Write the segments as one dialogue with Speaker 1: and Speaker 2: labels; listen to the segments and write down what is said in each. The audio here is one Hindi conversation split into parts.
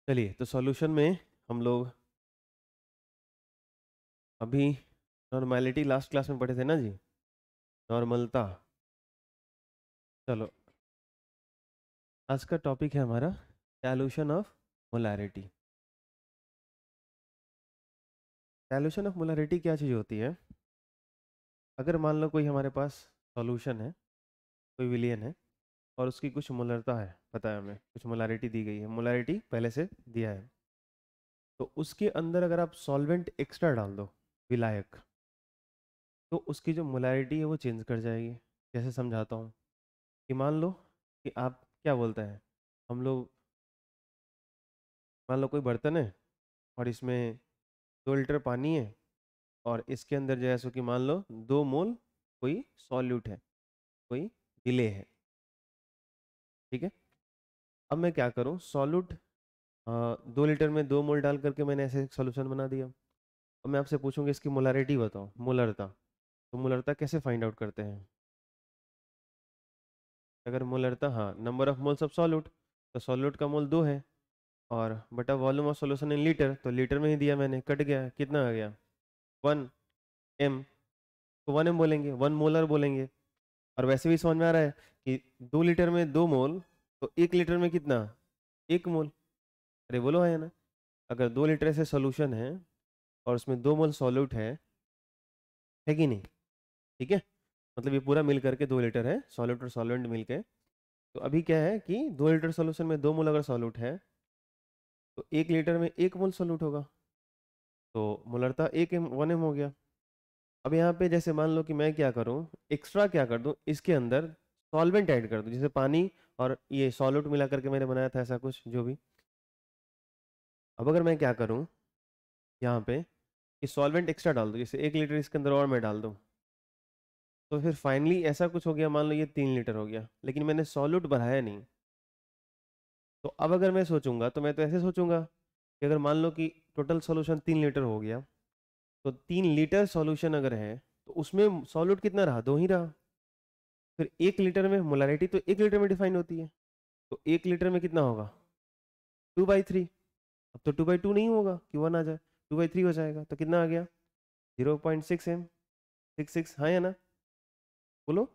Speaker 1: चलिए, तो सॉल्यूशन में हम लोग अभी नॉर्मैलिटी लास्ट क्लास में पढ़े थे ना जी। नॉर्मलता। चलो, आज का टॉपिक है हमारा dilution of molarity. Dilution of molarity क्या चीज़ होती है? अगर मान लो कोई हमारे पास सॉल्यूशन है, कोई विलियन है, और उसकी कुछ मोलरता है, पता है हमें कुछ मोलैरिटी दी गई है, मोलैरिटी पहले से दिया है, तो उसके अंदर अगर आप सॉल्वेंट एक्स्ट्रा डाल दो, विलायक, तो उसकी जो मोलैरिटी है वो चेंज कर जाएगी। कैसे समझाता हूँ कि मान लो कि आप क्या बोलते हैं, हम लोग मान लो कोई बर्तन है और इसमें 2 लीटर पानी है, और इसके अंदर जो है सो कि मान लो 2 मोल कोई सॉल्यूट है, कोई डिले है। ठीक है, अब मैं क्या करूँ, सॉल्यूट 2 लीटर में 2 मोल डाल करके मैंने ऐसे एक सोल्यूशन बना दिया। अब मैं आपसे पूछूंगी इसकी मोलारिटी बताओ, मोलरता। तो मोलरता कैसे फाइंड आउट करते हैं? अगर मोलरता, हाँ, number of moles of solute, तो सॉल्यूट का मोल 2 है, और बटा volume of solution in litre, तो लीटर में ही दिया मैंने, कट गया, कितना आ गया, 1 m। तो 1 m बोलेंगे, 1 मोलर बोलेंगे। और वैसे भी समझ में आ रहा है कि 2 लीटर में 2 मोल, तो 1 लीटर में कितना, 1 मोल। अरे बोलो है ना, अगर 2 लीटर से सोल्यूशन है और उसमें 2 मोल सॉल्यूट है कि नहीं? ठीक है, मतलब ये पूरा मिल करके 2 लीटर है, सॉल्यूट और सॉल्वेंट मिलके। तो अभी क्या है कि 2 लीटर सोल्यूशन में 2 मोल अगर सॉल्यूट है, तो 1 लीटर में 1 मोल सॉल्यूट होगा, तो मोलरता 1 m हो गया। अब यहाँ पे जैसे मान लो कि मैं क्या करूँ, एक्स्ट्रा क्या कर दूँ, इसके अंदर सॉल्वेंट ऐड कर दूँ, जैसे पानी और ये सॉल्यूट मिला करके मैंने बनाया था ऐसा कुछ जो भी। अब अगर मैं क्या करूँ यहाँ पे कि सॉल्वेंट एक्स्ट्रा डाल दूँ, जैसे 1 लीटर इसके अंदर और मैं डाल दूँ, तो फिर फाइनली ऐसा कुछ हो गया, मान लो ये 3 लीटर हो गया, लेकिन मैंने सॉल्यूट बढ़ाया नहीं। तो अब अगर मैं सोचूंगा तो मैं तो ऐसे सोचूंगा कि अगर मान लो कि टोटल सॉल्यूशन 3 लीटर हो गया, तो 3 लीटर सॉल्यूशन अगर है, तो उसमें सॉल्यूट कितना रहा, 2 ही रहा। फिर 1 लीटर में मोलारिटी तो 1 लीटर में डिफाइन होती है, तो 1 लीटर में कितना होगा, 2/3। अब तो 2/2 नहीं होगा कि 1 आ जाए, 2/3 हो जाएगा, तो कितना आ गया, 0.6 m। 6 हाँ या ना, बोलो।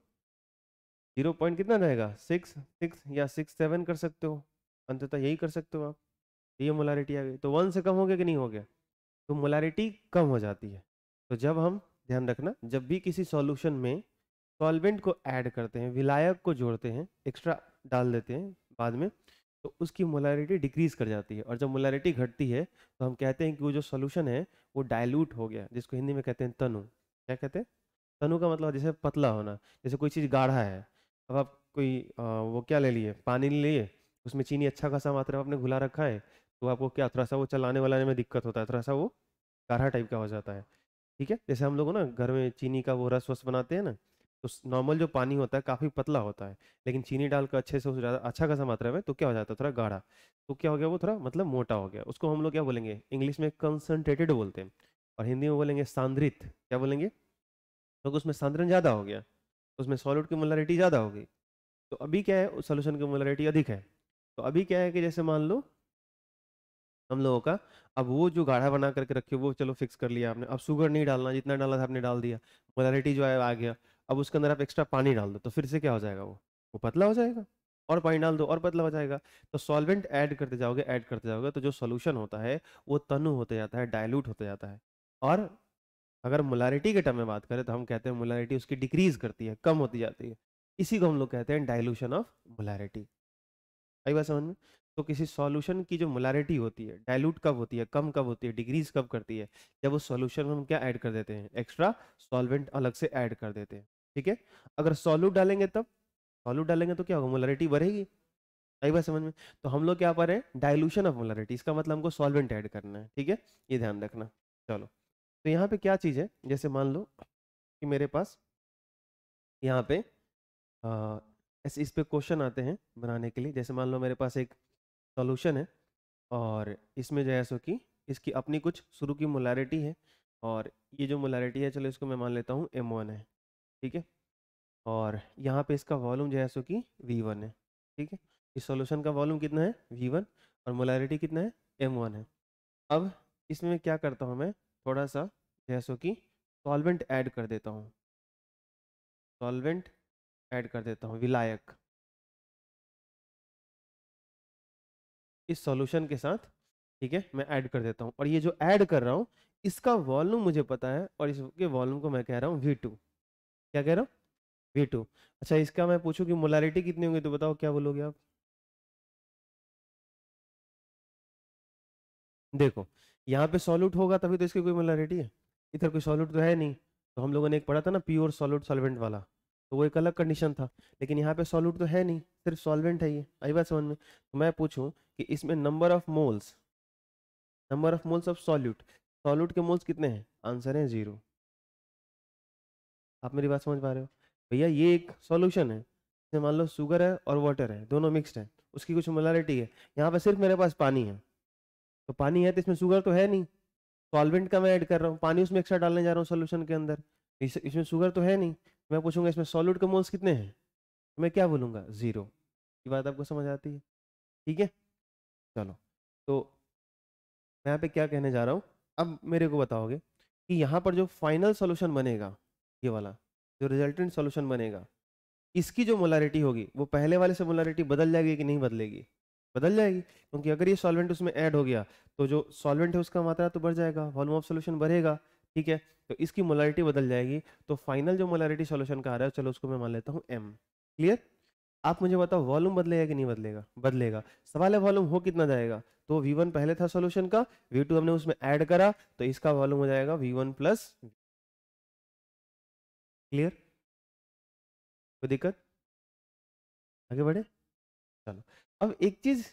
Speaker 1: 0 पॉइंट कितना रहेगा, 6 6 या 6 7 कर सकते हो, अंततः यही कर सकते हो आप। ये मोलारिटी आ गई, तो 1 से कम हो गया कि नहीं हो गया, तो मोलारिटी कम हो जाती है। तो जब हम, ध्यान रखना, जब भी किसी सॉल्यूशन में सॉल्वेंट को ऐड करते हैं, विलायक को जोड़ते हैं, एक्स्ट्रा डाल देते हैं बाद में, तो उसकी मोलारिटी डिक्रीज कर जाती है। और जब मोलारिटी घटती है तो हम कहते हैं कि वो जो सॉल्यूशन है वो डाइल्यूट हो गया, जिसको हिंदी में कहते हैं तनु। क्या कहते हैं? तनु का मतलब जैसे पतला होना, जैसे कोई चीज़ गाढ़ा है। अब आप कोई वो क्या ले लिए, पानी ले लिए, उसमें चीनी अच्छा खासा मात्रा में आपने घुला रखा है, तो आपको क्या, थोड़ा सा वो चलाने वालाने में दिक्कत होता है, थोड़ा सा वो गाढ़ा टाइप का हो जाता है। ठीक है, जैसे हम लोग ना घर में चीनी का वो रस वस बनाते हैं ना, तो नॉर्मल जो पानी होता है काफ़ी पतला होता है, लेकिन चीनी डालकर अच्छे से, ज़्यादा अच्छा खासा मात्रा में, तो क्या हो जाता है, थोड़ा गाढ़ा। तो क्या हो गया, वो थोड़ा मतलब मोटा हो गया, उसको हम लोग क्या बोलेंगे, इंग्लिश में कंसनट्रेटेड बोलते हैं, और हिंदी में बोलेंगे सांद्रित। क्या बोलेंगे? क्योंकि उसमें सांद्रण ज़्यादा हो गया, उसमें सॉल्यूट की मोलरिटी ज़्यादा हो गई। तो अभी क्या है, उस सॉल्यूशन की मोलरिटी अधिक है। तो अभी क्या है कि जैसे मान लो हम लोगों का, अब वो जो गाढ़ा बना करके रखे वो चलो फिक्स कर लिया आपने, अब शुगर नहीं डालना, जितना डालना था आपने डाल दिया, मोलारिटी जो है आ गया। अब उसके अंदर आप एक्स्ट्रा पानी डाल दो, तो फिर से क्या हो जाएगा, वो पतला हो जाएगा। और पानी डाल दो और पतला हो जाएगा। तो सॉल्वेंट ऐड करते जाओगे, ऐड करते जाओगे, तो जो सॉल्यूशन होता है वो तनु होते जाता है, डाइल्यूट होते जाता है। और अगर मोलारिटी के टर्म में बात करें तो हम कहते हैं मोलारिटी उसकी डिक्रीज करती है, कम होती जाती है। इसी को हम लोग कहते हैं डाइल्यूशन ऑफ मोलारिटी। आई बात समझ में? तो किसी सॉल्यूशन की जो मोलारिटी होती है, डाइल्यूट कब होती है, कम कब होती है, डिक्रीज कब करती है, जब उस सॉल्यूशन में हम क्या ऐड कर देते हैं, एक्स्ट्रा सॉल्वेंट अलग से ऐड कर देते हैं। ठीक है, अगर सॉल्यूट डालेंगे तब, सॉल्यूट डालेंगे तो क्या होगा, मोलारिटी बढ़ेगी। आई बात समझ में? तो हम लोग क्या पढ़ रहे हैं, डाइल्यूशन ऑफ मोलारिटी, इसका मतलब हमको सॉल्वेंट ऐड करना है। ठीक है, ये ध्यान रखना। चलो, तो यहाँ पे क्या चीज़ है, जैसे मान लो कि मेरे पास यहाँ पे अ, ऐसे इस पे क्वेश्चन आते हैं बनाने के लिए। जैसे मान लो मेरे पास एक सॉल्यूशन है, और इसमें जो है सो कि इसकी अपनी कुछ शुरू की मोलारिटी है, और ये जो मोलारिटी है, चलो इसको मैं मान लेता हूँ m1 है। ठीक है, और यहाँ पे इसका वॉल्यूम जो है सो कि v1 है। ठीक है, इस सॉल्यूशन का वॉल्यूम कितना है, v1, और मोलैरिटी कितना है, m1 है। अब इसमें क्या करता हूँ मैं, थोड़ा सा जैसो कि सॉल्वेंट ऐड कर देता हूँ, सॉल्वेंट ऐड कर देता हूँ, विलायक इस सॉल्यूशन के साथ, ठीक है, मैं ऐड कर देता हूँ। और ये जो ऐड कर रहा हूँ इसका वॉल्यूम मुझे पता है, और इसके वॉल्यूम को मैं कह रहा हूँ V2। क्या कह रहा हूँ, V2। अच्छा, इसका मैं पूछूं कि मोलारिटी कितनी होंगी तो बताओ क्या बोलोगे आप। देखो, यहाँ पे सॉल्यूट होगा तभी तो इसकी कोई मोलारिटी है, इधर कोई सॉल्यूट तो है नहीं। तो हम लोगों ने एक पढ़ा था ना प्योर सॉल्यूट सॉल्वेंट वाला, तो वो एक अलग कंडीशन था। लेकिन यहाँ पे सॉल्यूट तो है नहीं, सिर्फ सॉल्वेंट है, ये आई बात समझ में। तो मैं पूछूं कि इसमें number of moles, number of moles of solute, solute के मोल्स कितने हैं, आंसर है 0। आप मेरी बात समझ पा रहे हो भैया, ये एक सॉल्यूशन है, इसमें मान लो शुगर है और वाटर है, दोनों मिक्स्ड है, उसकी कुछ मोलारिटी है। यहाँ पे सिर्फ मेरे पास पानी है, तो पानी है तो इसमें शुगर तो है नहीं, सॉल्वेंट का मैं ऐड कर रहा हूँ, पानी उसमें एक्स्ट्रा डालने जा रहा हूँ सोल्यूशन के अंदर, इसमें शुगर तो है नहीं। मैं पूछूंगा इसमें सॉल्यूट के मोल्स कितने हैं, तो मैं क्या बोलूंगा, 0। ये बात आपको समझ आती है, ठीक है। चलो, तो मैं यहाँ पे क्या कहने जा रहा हूँ, अब मेरे को बताओगे कि यहाँ पर जो फाइनल सोल्यूशन बनेगा, ये वाला जो रिजल्टेंट सोल्यूशन बनेगा, इसकी जो मोलारिटी होगी वो पहले वाले से मोलारिटी बदल जाएगी कि नहीं बदलेगी, बदल जाएगी, क्योंकि अगर ये सॉल्वेंट उसमें ऐड हो गया तो जो सॉल्वेंट है उसका मात्रा तो बढ़ जाएगा, वॉल्यूम ऑफ सॉल्यूशन बढ़ेगा, ठीक है। तो इसकी मोलारिटी बदल जाएगी, तो फाइनल जो मोलारिटी सॉल्यूशन का आ रहा है, चलो उसको मैं मान लेता हूँ m। क्लियर। आप मुझे बताओ वॉल्यूम बदलेगा कि नहीं बदलेगा, बदलेगा। सवाल है वॉल्यूम हो कितना जाएगा, तो V1 पहले था सॉल्यूशन का, V2 हमने उसमें ऐड करा, तो इसका वॉल्यूम हो जाएगा V1 प्लस। क्लियर, कोई दिक्कत, आगे बढ़े। चलो, अब एक चीज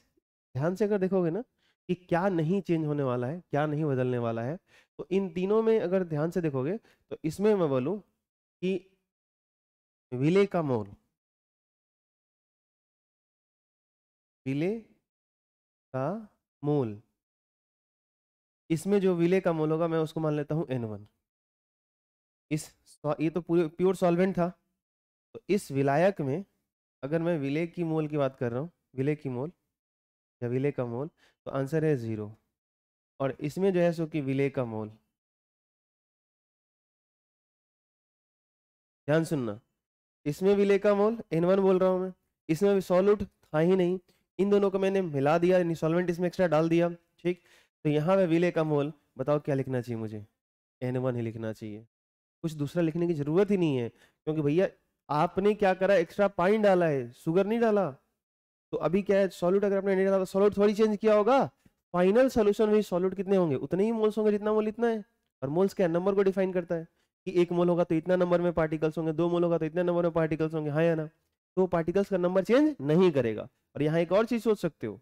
Speaker 1: ध्यान से अगर देखोगे ना कि क्या नहीं चेंज होने वाला है, क्या नहीं बदलने वाला है, तो इन तीनों में अगर ध्यान से देखोगे तो इसमें मैं बोलूं कि विले का मोल, विले का मोल, इसमें जो विले का मोल होगा मैं उसको मान लेता हूं N1। ये तो पूरे प्योर सॉल्वेंट था, तो इस विलायक में अगर मैं विले की मोल की बात कर रहा हूँ, विले की मोल या विले का मोल, तो आंसर है 0। और इसमें जो है सो कि विले का मोल, ध्यान सुनना, इसमें विले का मोल N1 बोल रहा हूं मैं, इसमें भी सॉल्यूट था ही नहीं, इन दोनों को मैंने मिला दिया, यानी सॉल्वेंट इसमें एक्स्ट्रा डाल दिया, ठीक। तो यहाँ पे विले का मोल बताओ क्या लिखना चाहिए मुझे, N1 ही लिखना चाहिए, कुछ दूसरा लिखने की जरूरत ही नहीं है, क्योंकि भैया आपने क्या करा, एक्स्ट्रा पानी डाला है, शुगर नहीं डाला। तो अभी क्या है, सॉल्यूट अगर आपने नहीं डाला तो सॉल्यूट थोड़ी चेंज किया होगा, फाइनल सोल्यूशन में सॉल्यूट कितने होंगे, उतने ही मोल्स होंगे जितना मोल इतना है। और मोल्स क्या नंबर को डिफाइन करता है, कि 1 मोल होगा तो इतना नंबर में पार्टिकल्स होंगे, 2 मोल होगा तो इतना नंबर में पार्टिकल्स होंगे, हाँ या ना। तो पार्टिकल्स का नंबर चेंज नहीं करेगा। और यहाँ एक और चीज सोच सकते हो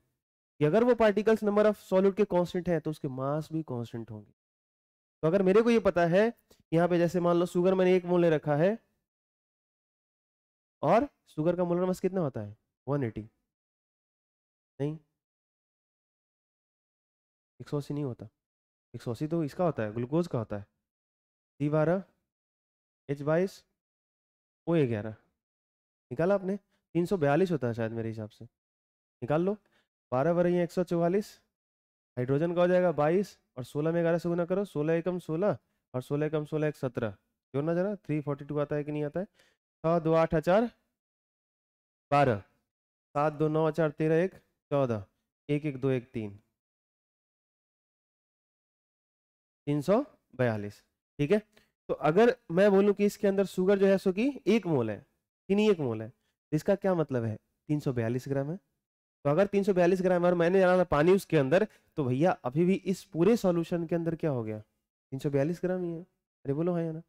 Speaker 1: कि अगर वो पार्टिकल्स नंबर ऑफ सॉल्यूट के कांस्टेंट है तो उसके मास भी कांस्टेंट होंगे। तो अगर मेरे को ये पता है, यहाँ पे जैसे मान लो शुगर मैंने 1 मोल ले रखा है, और शुगर का मोलर मास कितना होता है, 180, नहीं 180 नहीं होता, 180 तो इसका होता है, ग्लूकोज का होता है, C12 H22 O11। निकाला आपने, 342 होता है शायद मेरे हिसाब से, निकाल लो। 12 बरह 144, हाइड्रोजन का हो जाएगा 22, और 16 में 11 से गुना करो, 16 एकम 16, और 16 एकम 16 एक 17, जोड़ना जरा, 342 आता है कि नहीं आता है। 6 2 8 4 12, 7 2 9 4 13 1 14, 1 1 2 1 3, 342, ठीक है। तो अगर मैं बोलूं कि इसके अंदर शुगर जो है सो कि 1 मोल है, कि नहीं 1 मोल है, इसका क्या मतलब है, 342 ग्राम है। तो अगर 342 ग्राम और मैंने डाला पानी उसके अंदर, तो भैया अभी भी इस पूरे सॉल्यूशन के अंदर क्या हो गया, 342 ग्राम ही है। अरे बोलो हाँ या ना।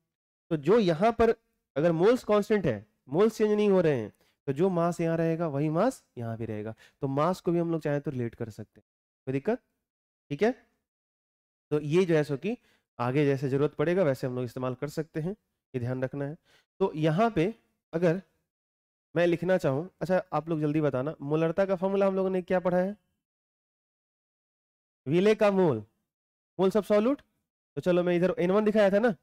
Speaker 1: तो जो यहाँ पर अगर मोल्स कांस्टेंट है, मोल्स चेंज नहीं हो रहे हैं, तो जो मास यहाँ रहेगा वही मास यहाँ भी रहेगा। तो मास को भी हम लोग चाहे तो रिलेट कर सकते हैं, कोई दिक्कत, ठीक है। तो ये जो है सो कि आगे जैसे जरूरत पड़ेगा वैसे हम लोग इस्तेमाल कर सकते हैं, ये ध्यान रखना है। तो यहाँ पे अगर मैं लिखना चाहूँ, अच्छा आप लोग जल्दी बताना, मोलरता का फॉर्मूला हम लोगों ने क्या पढ़ा है, विले का मोल, मोल सब सॉल्यूट। तो चलो मैं इधर N1 दिखाया था ना,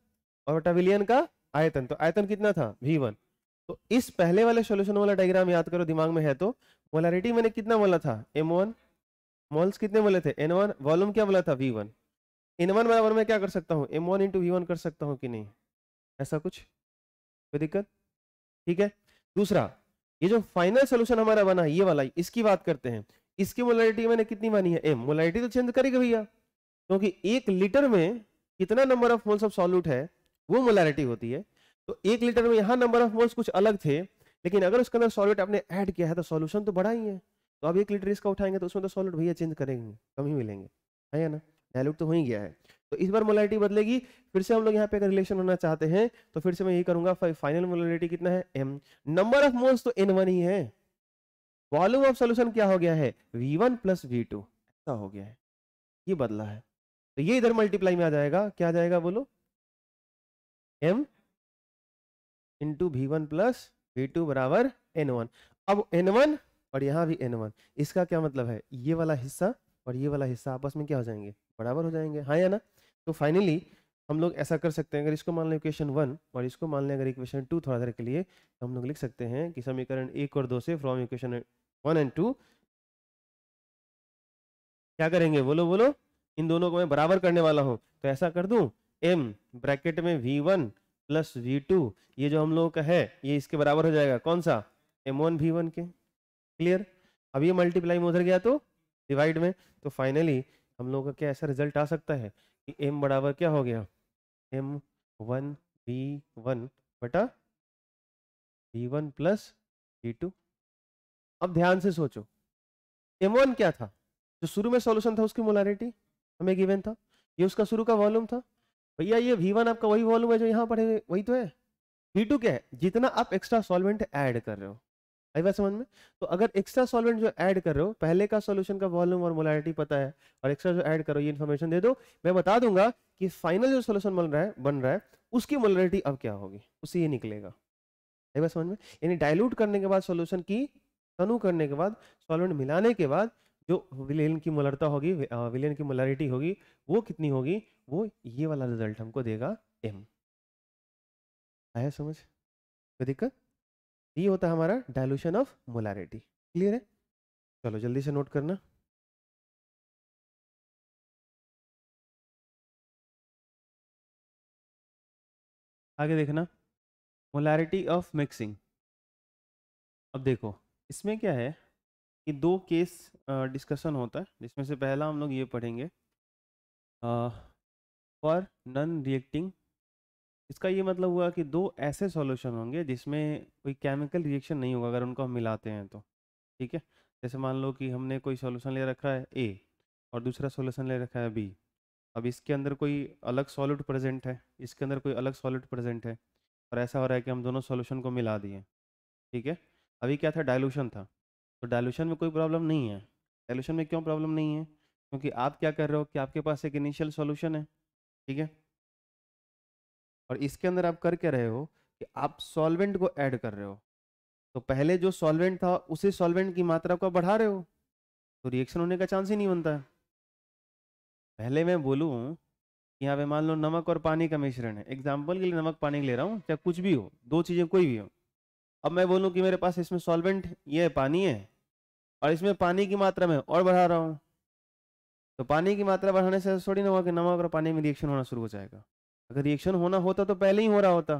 Speaker 1: और बटा विलियन का आयतन, तो आयतन कितना था V1। तो इस पहले वाले सॉल्यूशन वाला डायग्राम याद करो दिमाग में है तो, मोलारिटी मैंने कितना बोला था, M1 मोल्स कितने बोले थे N1, वॉल्यूम क्या बोला था V1। N1 बराबर मैं क्या कर सकता हूँ M1 इंटू V1 कर सकता हूँ कि नहीं, ऐसा कुछ कोई दिक्कत, ठीक है। दूसरा, ये जो फाइनल सोल्यूशन हमारा बना है ये वाला, इसकी बात करते हैं। इसकी मोलैरिटी मैंने कितनी मानी है M, मोलैरिटी तो चेंज करेगा भैया, क्योंकि 1 लीटर में कितना number of moles of solute है वो मोलैरिटी होती है। तो 1 लीटर में यहाँ नंबर ऑफ मोल्स कुछ अलग थे, लेकिन अगर उसके अंदर सॉल्यूट आपने ऐड किया है तो सॉल्यूशन तो बड़ा ही है। तो अब 1 लीटर इसका उठाएंगे तो उसमें तो सॉल्यूट भैया चेंज करेंगे, कम ही मिलेंगे, है या ना, डायल्यूट तो हो ही गया है। तो इस बार मोलैरिटी बदलेगी। फिर से हम लोग यहाँ पे अगर रिलेशन होना चाहते हैं तो फिर से मैं यही करूंगा, फाइनल मोलैरिटी कितना है M, नंबर ऑफ मोल्स तो N1 ही है, वॉल्यूम ऑफ सॉल्यूशन क्या हो गया है V1 प्लस V2, ऐसा हो गया है, ये बदला है। तो ये इधर मल्टीप्लाई में आ जाएगा, क्या आ जाएगा बोलो, M into V1 plus V2 बराबर N1। अब N1 और यहाँ भी N1, इसका क्या मतलब है, ये वाला हिस्सा और ये वाला हिस्सा आपस में क्या हो जाएंगे, बराबर हो जाएंगे, हाँ या ना। तो फाइनली हम लोग ऐसा कर सकते हैं, अगर इसको मान लें इक्वेशन 1 और इसको मान लें अगर इक्वेशन 2 थोड़ा देर के लिए, तो हम लोग लिख सकते हैं कि समीकरण 1 और 2 से फ्रॉम इक्वेशन 1 एंड 2 क्या करेंगे, बोलो बोलो, इन दोनों को मैं बराबर करने वाला हूं। तो ऐसा कर दूं, M ब्रैकेट में V1 प्लस V2, ये जो हम लोगों का है ये इसके बराबर हो जाएगा, कौन सा, M1 V1 के, क्लियर। अब ये मल्टीप्लाई में उधर गया तो डिवाइड में, तो फाइनली हम लोगों का क्या ऐसा रिजल्ट आ सकता है कि M बराबर क्या हो गया, M1 V1 बटा V1 प्लस V2। अब ध्यान से सोचो, M1 क्या था, जो शुरू में सॉल्यूशन था उसकी मोलैरिटी हमें गिवन था, ये उसका शुरू का वॉल्यूम था। भैया ये V1 आपका वही वॉल्यूम है जो यहाँ पढ़े हुए, वही तो है। V2 क्या है, जितना आप एक्स्ट्रा सॉल्वेंट ऐड कर रहे हो, आई बात समझ में। तो अगर एक्स्ट्रा सॉल्वेंट जो ऐड कर रहे हो, पहले का सॉल्यूशन का वॉल्यूम और मोलैरिटी पता है, और एक्स्ट्रा जो ऐड करो ये इन्फॉर्मेशन दे दो, मैं बता दूंगा कि फाइनल जो सॉल्यूशन बन रहा है उसकी मोलैरिटी अब क्या होगी, उससे ये निकलेगा, आई बात समझ में। यानी डाइल्यूट करने के बाद सॉल्यूशन की, तनु करने के बाद, सॉल्वेंट मिलाने के बाद जो विलेन की मोलरता होगी, विलेन की मोलैरिटी होगी, वो कितनी होगी, वो ये वाला रिजल्ट हमको देगा M। आया समझ, कोई दिक्कत, ये होता है हमारा डाइल्यूशन ऑफ मोलैरिटी, क्लियर है। चलो जल्दी से नोट करना। आगे देखना, मोलैरिटी ऑफ मिक्सिंग। अब देखो इसमें क्या है कि दो केस डिस्कशन होता है, जिसमें से पहला हम लोग ये पढ़ेंगे फॉर नॉन रिएक्टिंग। इसका ये मतलब हुआ कि दो ऐसे सॉल्यूशन होंगे जिसमें कोई केमिकल रिएक्शन नहीं होगा अगर उनको हम मिलाते हैं तो, ठीक है। जैसे मान लो कि हमने कोई सॉल्यूशन ले रखा है A और दूसरा सॉल्यूशन ले रखा है B। अब इसके अंदर कोई अलग सॉल्यूट प्रेजेंट है, इसके अंदर कोई अलग सॉल्यूट प्रेजेंट है, और ऐसा हो रहा है कि हम दोनों सॉल्यूशन को मिला दिए, ठीक है। अभी क्या था, डाइल्यूशन था, तो डाइल्यूशन में कोई प्रॉब्लम नहीं है। डाइल्यूशन में क्यों प्रॉब्लम नहीं है, क्योंकि आप क्या कर रहे हो कि आपके पास एक इनिशियल सॉल्यूशन है, ठीक है, और इसके अंदर आप कर क्या रहे हो कि आप सॉल्वेंट को ऐड कर रहे हो। तो पहले जो सॉल्वेंट था उसी सॉल्वेंट की मात्रा को बढ़ा रहे हो, तो रिएक्शन होने का चांस ही नहीं बनता है। पहले मैं बोलूँ, यहाँ पे मान लो नमक और पानी का मिश्रण है, एग्जाम्पल के लिए नमक पानी ले रहा हूँ, चाहे कुछ भी हो, दो चीजें कोई भी हो। अब मैं बोलूँ कि मेरे पास इसमें सॉल्वेंट ये है, पानी है, और इसमें पानी की मात्रा में और बढ़ा रहा हूँ, तो पानी की मात्रा बढ़ाने से थोड़ी ना हुआ कि नमक और पानी में रिएक्शन होना शुरू हो जाएगा। अगर रिएक्शन होना होता तो पहले ही हो रहा होता,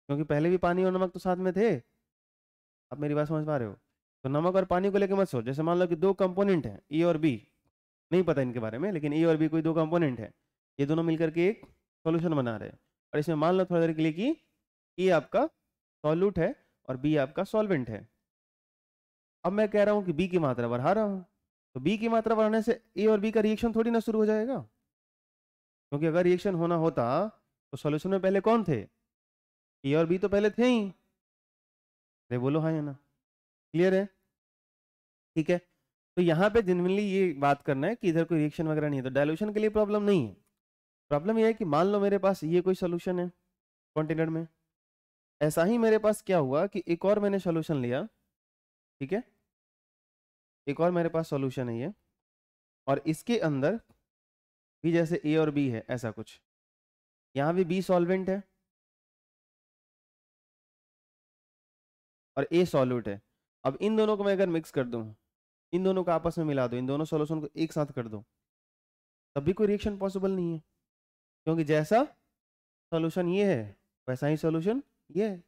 Speaker 1: क्योंकि पहले भी पानी और नमक तो साथ में थे। आप मेरी बात समझ पा रहे हो। तो नमक और पानी को लेकर मत सोच, जैसे मान लो कि दो कंपोनेंट हैं ए और बी, नहीं पता इनके बारे में, लेकिन ए और बी कोई दो कंपोनेंट है, ये दोनों मिलकर के एक सॉल्यूशन बना रहे हैं, और इसमें मान लो थोड़ी देर के लिए कि ए आपका सॉल्यूट है और बी आपका सॉल्वेंट है। अब मैं कह रहा हूँ कि बी की मात्रा बढ़ा रहा हूँ, तो बी की मात्रा बढ़ाने से ए और बी का रिएक्शन थोड़ी ना शुरू हो जाएगा, क्योंकि अगर रिएक्शन होना होता तो सॉल्यूशन में पहले कौन थे, ए और बी तो पहले थे ही। अरे बोलो हाँ या ना, क्लियर है, ठीक है। तो यहाँ पे जनरली ये बात करना है कि इधर कोई रिएक्शन वगैरह नहीं है, तो डाइल्यूशन के लिए प्रॉब्लम नहीं है। प्रॉब्लम ये है कि मान लो मेरे पास ये कोई सोल्यूशन है कंटेनर में, ऐसा ही मेरे पास क्या हुआ कि एक और मैंने सोल्यूशन लिया, ठीक है, एक और मेरे पास सोल्यूशन है ये, और इसके अंदर भी जैसे ए और बी है ऐसा कुछ, यहाँ भी बी सॉल्वेंट है और ए सॉल्यूट है। अब इन दोनों को मैं अगर मिक्स कर दूं, इन दोनों को आपस में मिला दो, इन दोनों सॉल्यूशन को एक साथ कर दो, तब भी कोई रिएक्शन पॉसिबल नहीं है, क्योंकि जैसा सॉल्यूशन ये है वैसा ही सॉल्यूशन ये है।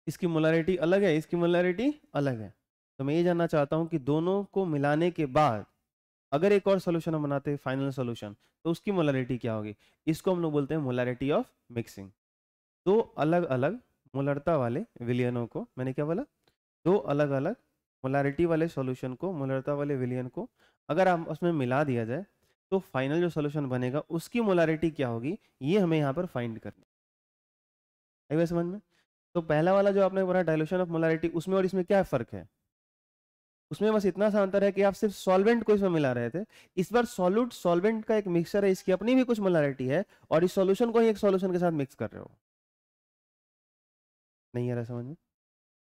Speaker 1: इसकी मोलैरिटी अलग है, इसकी मोलैरिटी अलग है। तो मैं ये जानना चाहता हूं कि दोनों को मिलाने के बाद अगर एक और सॉल्यूशन हम बनाते हैं फाइनल सॉल्यूशन, तो उसकी मोलैरिटी क्या होगी? इसको हम लोग बोलते हैं मोलैरिटी ऑफ मिक्सिंग। दो अलग अलग मोलरता वाले विलियनों को, मैंने क्या बोला, दो अलग अलग मोलैरिटी वाले सॉल्यूशन को, मोलरता वाले विलियन को अगर आप उसमें मिला दिया जाए तो फाइनल जो सॉल्यूशन बनेगा उसकी मोलैरिटी क्या होगी, ये हमें यहाँ पर फाइंड करनी है। आई समझ में? तो पहला वाला जो आपने बोला डाइल्यूशन ऑफ मोलैरिटी, उसमें और इसमें क्या फर्क है? उसमें बस इतना सा अंतर है कि आप सिर्फ सॉल्वेंट को इसमें मिला रहे थे, इस बार सॉल्यूट सॉल्वेंट का एक मिक्सचर है, इसकी अपनी भी कुछ मोलैरिटी है और इस सॉल्यूशन को ही एक सॉल्यूशन के साथ मिक्स कर रहे हो। नहीं आ रहा समझ में?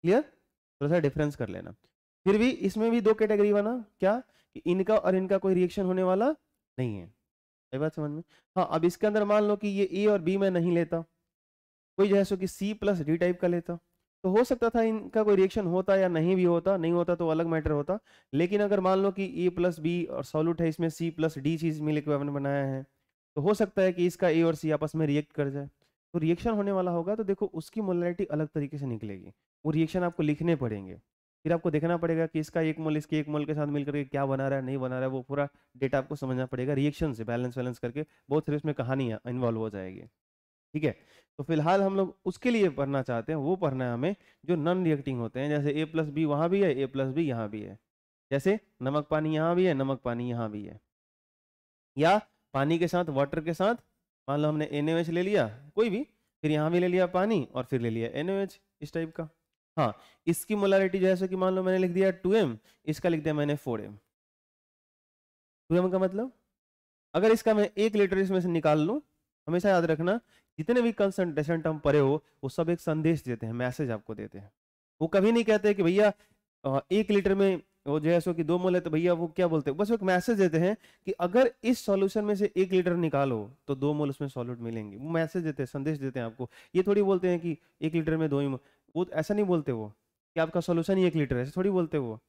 Speaker 1: क्लियर? थोड़ा सा डिफरेंस कर लेना। फिर भी इसमें भी दो कैटेगरी बना, क्या कि इनका और इनका कोई रिएक्शन होने वाला नहीं है। ये बात समझ में? हाँ, अब इसके अंदर मान लो कि ये ए और बी में नहीं लेता, कोई जो है सो कि सी प्लस डी टाइप का लेता, तो हो सकता था इनका कोई रिएक्शन होता या नहीं भी होता, नहीं होता तो अलग मैटर होता। लेकिन अगर मान लो कि ए प्लस बी और सॉल्यूट है, इसमें सी प्लस डी चीज मिल के आपने बनाया है, तो हो सकता है कि इसका ए और सी आपस में रिएक्ट कर जाए, तो रिएक्शन होने वाला होगा। तो देखो उसकी मोलैरिटी अलग तरीके से निकलेगी, वो रिएक्शन आपको लिखने पड़ेंगे, फिर आपको देखना पड़ेगा कि इसका एक मोल इसके एक मोल के साथ मिलकर के क्या बना रहा है, नहीं बना रहा है, वो पूरा डेटा आपको समझना पड़ेगा रिएक्शन से, बैलेंस वैलेंस करके बहुत सारी उसमें कहानियां इन्वॉल्व हो जाएगी। ठीक है, तो फिलहाल हम लोग उसके लिए पढ़ना चाहते हैं, वो पढ़ना है हमें जो नॉन रिएक्टिंग होते हैं, जैसे ए प्लस बी वहां भी है, ए प्लस बी यहाँ भी है, जैसे नमक पानी यहाँ भी है, नमक पानी यहाँ भी है, या पानी के साथ वाटर के साथ मान लो हमने NaOH ले लिया कोई भी, फिर यहाँ भी ले लिया पानी और फिर ले लिया NaOH, इस टाइप का। हाँ, इसकी मोलैरिटी जैसे कि मान लो मैंने लिख दिया 2m, इसका लिख दिया मैंने 4m। 2m का मतलब अगर इसका मैं 1 लीटर इसमें से निकाल लूं, हमेशा याद रखना जितने भी कंसंट्रेशन टर्म पड़े हो वो सब एक संदेश देते हैं, मैसेज आपको देते हैं। वो कभी नहीं कहते कि भैया 1 लीटर में वो जो है सो कि 2 मोल है, तो भैया वो क्या बोलते हैं, बस वो एक मैसेज देते हैं कि अगर इस सॉल्यूशन में से 1 लीटर निकालो तो 2 मोल उसमें सॉल्यूट मिलेंगे। वो मैसेज देते हैं, संदेश देते हैं आपको। ये थोड़ी बोलते हैं कि 1 लीटर में 2 ही वो ऐसा नहीं बोलते वो कि आपका सॉल्यूशन ही 1 लीटर है, ऐसे थोड़ी बोलते वो।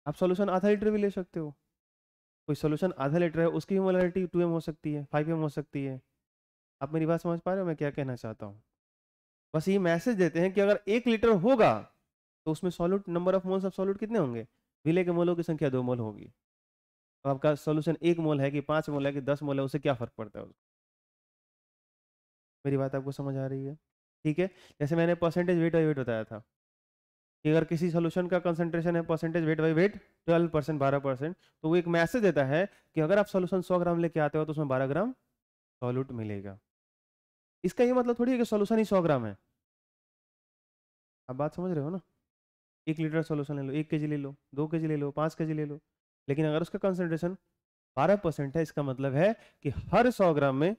Speaker 1: आप सॉल्यूशन आधा लीटर भी ले सकते हो, कोई सॉल्यूशन आधा लीटर है उसकी मोलैरिटी 2m हो सकती है, 5m हो सकती है। आप मेरी बात समझ पा रहे हो मैं क्या कहना चाहता हूँ? बस ये मैसेज देते हैं कि अगर 1 लीटर होगा तो उसमें solute number of moles of solute कितने होंगे, विलय के मोलों की संख्या 2 मोल होगी। अब आपका सॉल्यूशन 1 मोल है कि 5 मोल है कि 10 मोल है, उससे क्या फर्क पड़ता है? मेरी बात आपको समझ आ रही है? ठीक है, जैसे मैंने परसेंटेज वेट बाई वेट बताया था कि अगर किसी सॉल्यूशन का कंसंट्रेशन है परसेंटेज वेट बाई वेट 12%, 12%, तो वो एक मैसेज देता है कि अगर आप सॉल्यूशन 100 ग्राम लेके आते हो तो उसमें 12 ग्राम सॉल्यूट मिलेगा। इसका ये मतलब थोड़ी है कि सॉल्यूशन ही 100 ग्राम है। आप बात समझ रहे हो ना? 1 लीटर सॉल्यूशन ले लो, 1 kg ले लो, 2 kg ले लो, 5 kg ले लो, लेकिन अगर उसका कंसंट्रेशन 12% है, इसका मतलब है कि हर 100 ग्राम में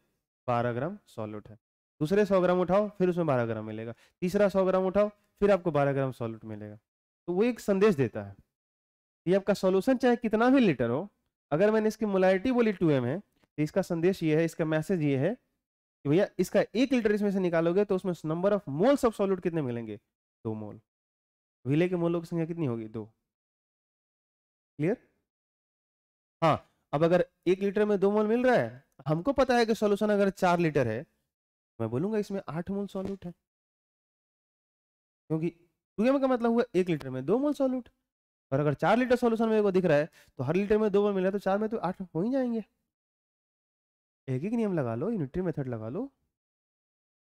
Speaker 1: 12 ग्राम सॉल्यूट है। दूसरे 100 ग्राम उठाओ फिर उसमें 12 ग्राम मिलेगा, तीसरा 100 ग्राम उठाओ फिर आपको 12 ग्राम सॉल्यूट मिलेगा। तो वो एक संदेश देता है, ये आपका सॉल्यूशन चाहे कितना भी लीटर हो, अगर मैंने इसकी मोलैरिटी बोली 2m है, तो इसका संदेश ये है, इसका मैसेज ये है कि भैया इसका 1 लीटर इसमें से निकालोगे तो उसमें number of moles of solute कितने मिलेंगे, 2 मोल। विलय के मोलों की संख्या कितनी होगी, 2। क्लियर? हाँ, अब अगर 1 लीटर में 2 मोल मिल रहा है, हमको पता है कि सॉल्यूशन अगर 4 लीटर है, मैं बोलूंगा इसमें 8 मोल सॉल्यूट है, क्योंकि 2m का मतलब हुआ 1 लीटर में 2 मोल सॉल्यूट। और अगर 4 लीटर सॉल्यूशन मेरे को दिख रहा है तो हर लीटर में 2 मोल मिल रहा है, तो 4 में तो 8 हो ही जाएंगे। एक एक नियम लगा लो, यूनिटरी मेथड लगा लो,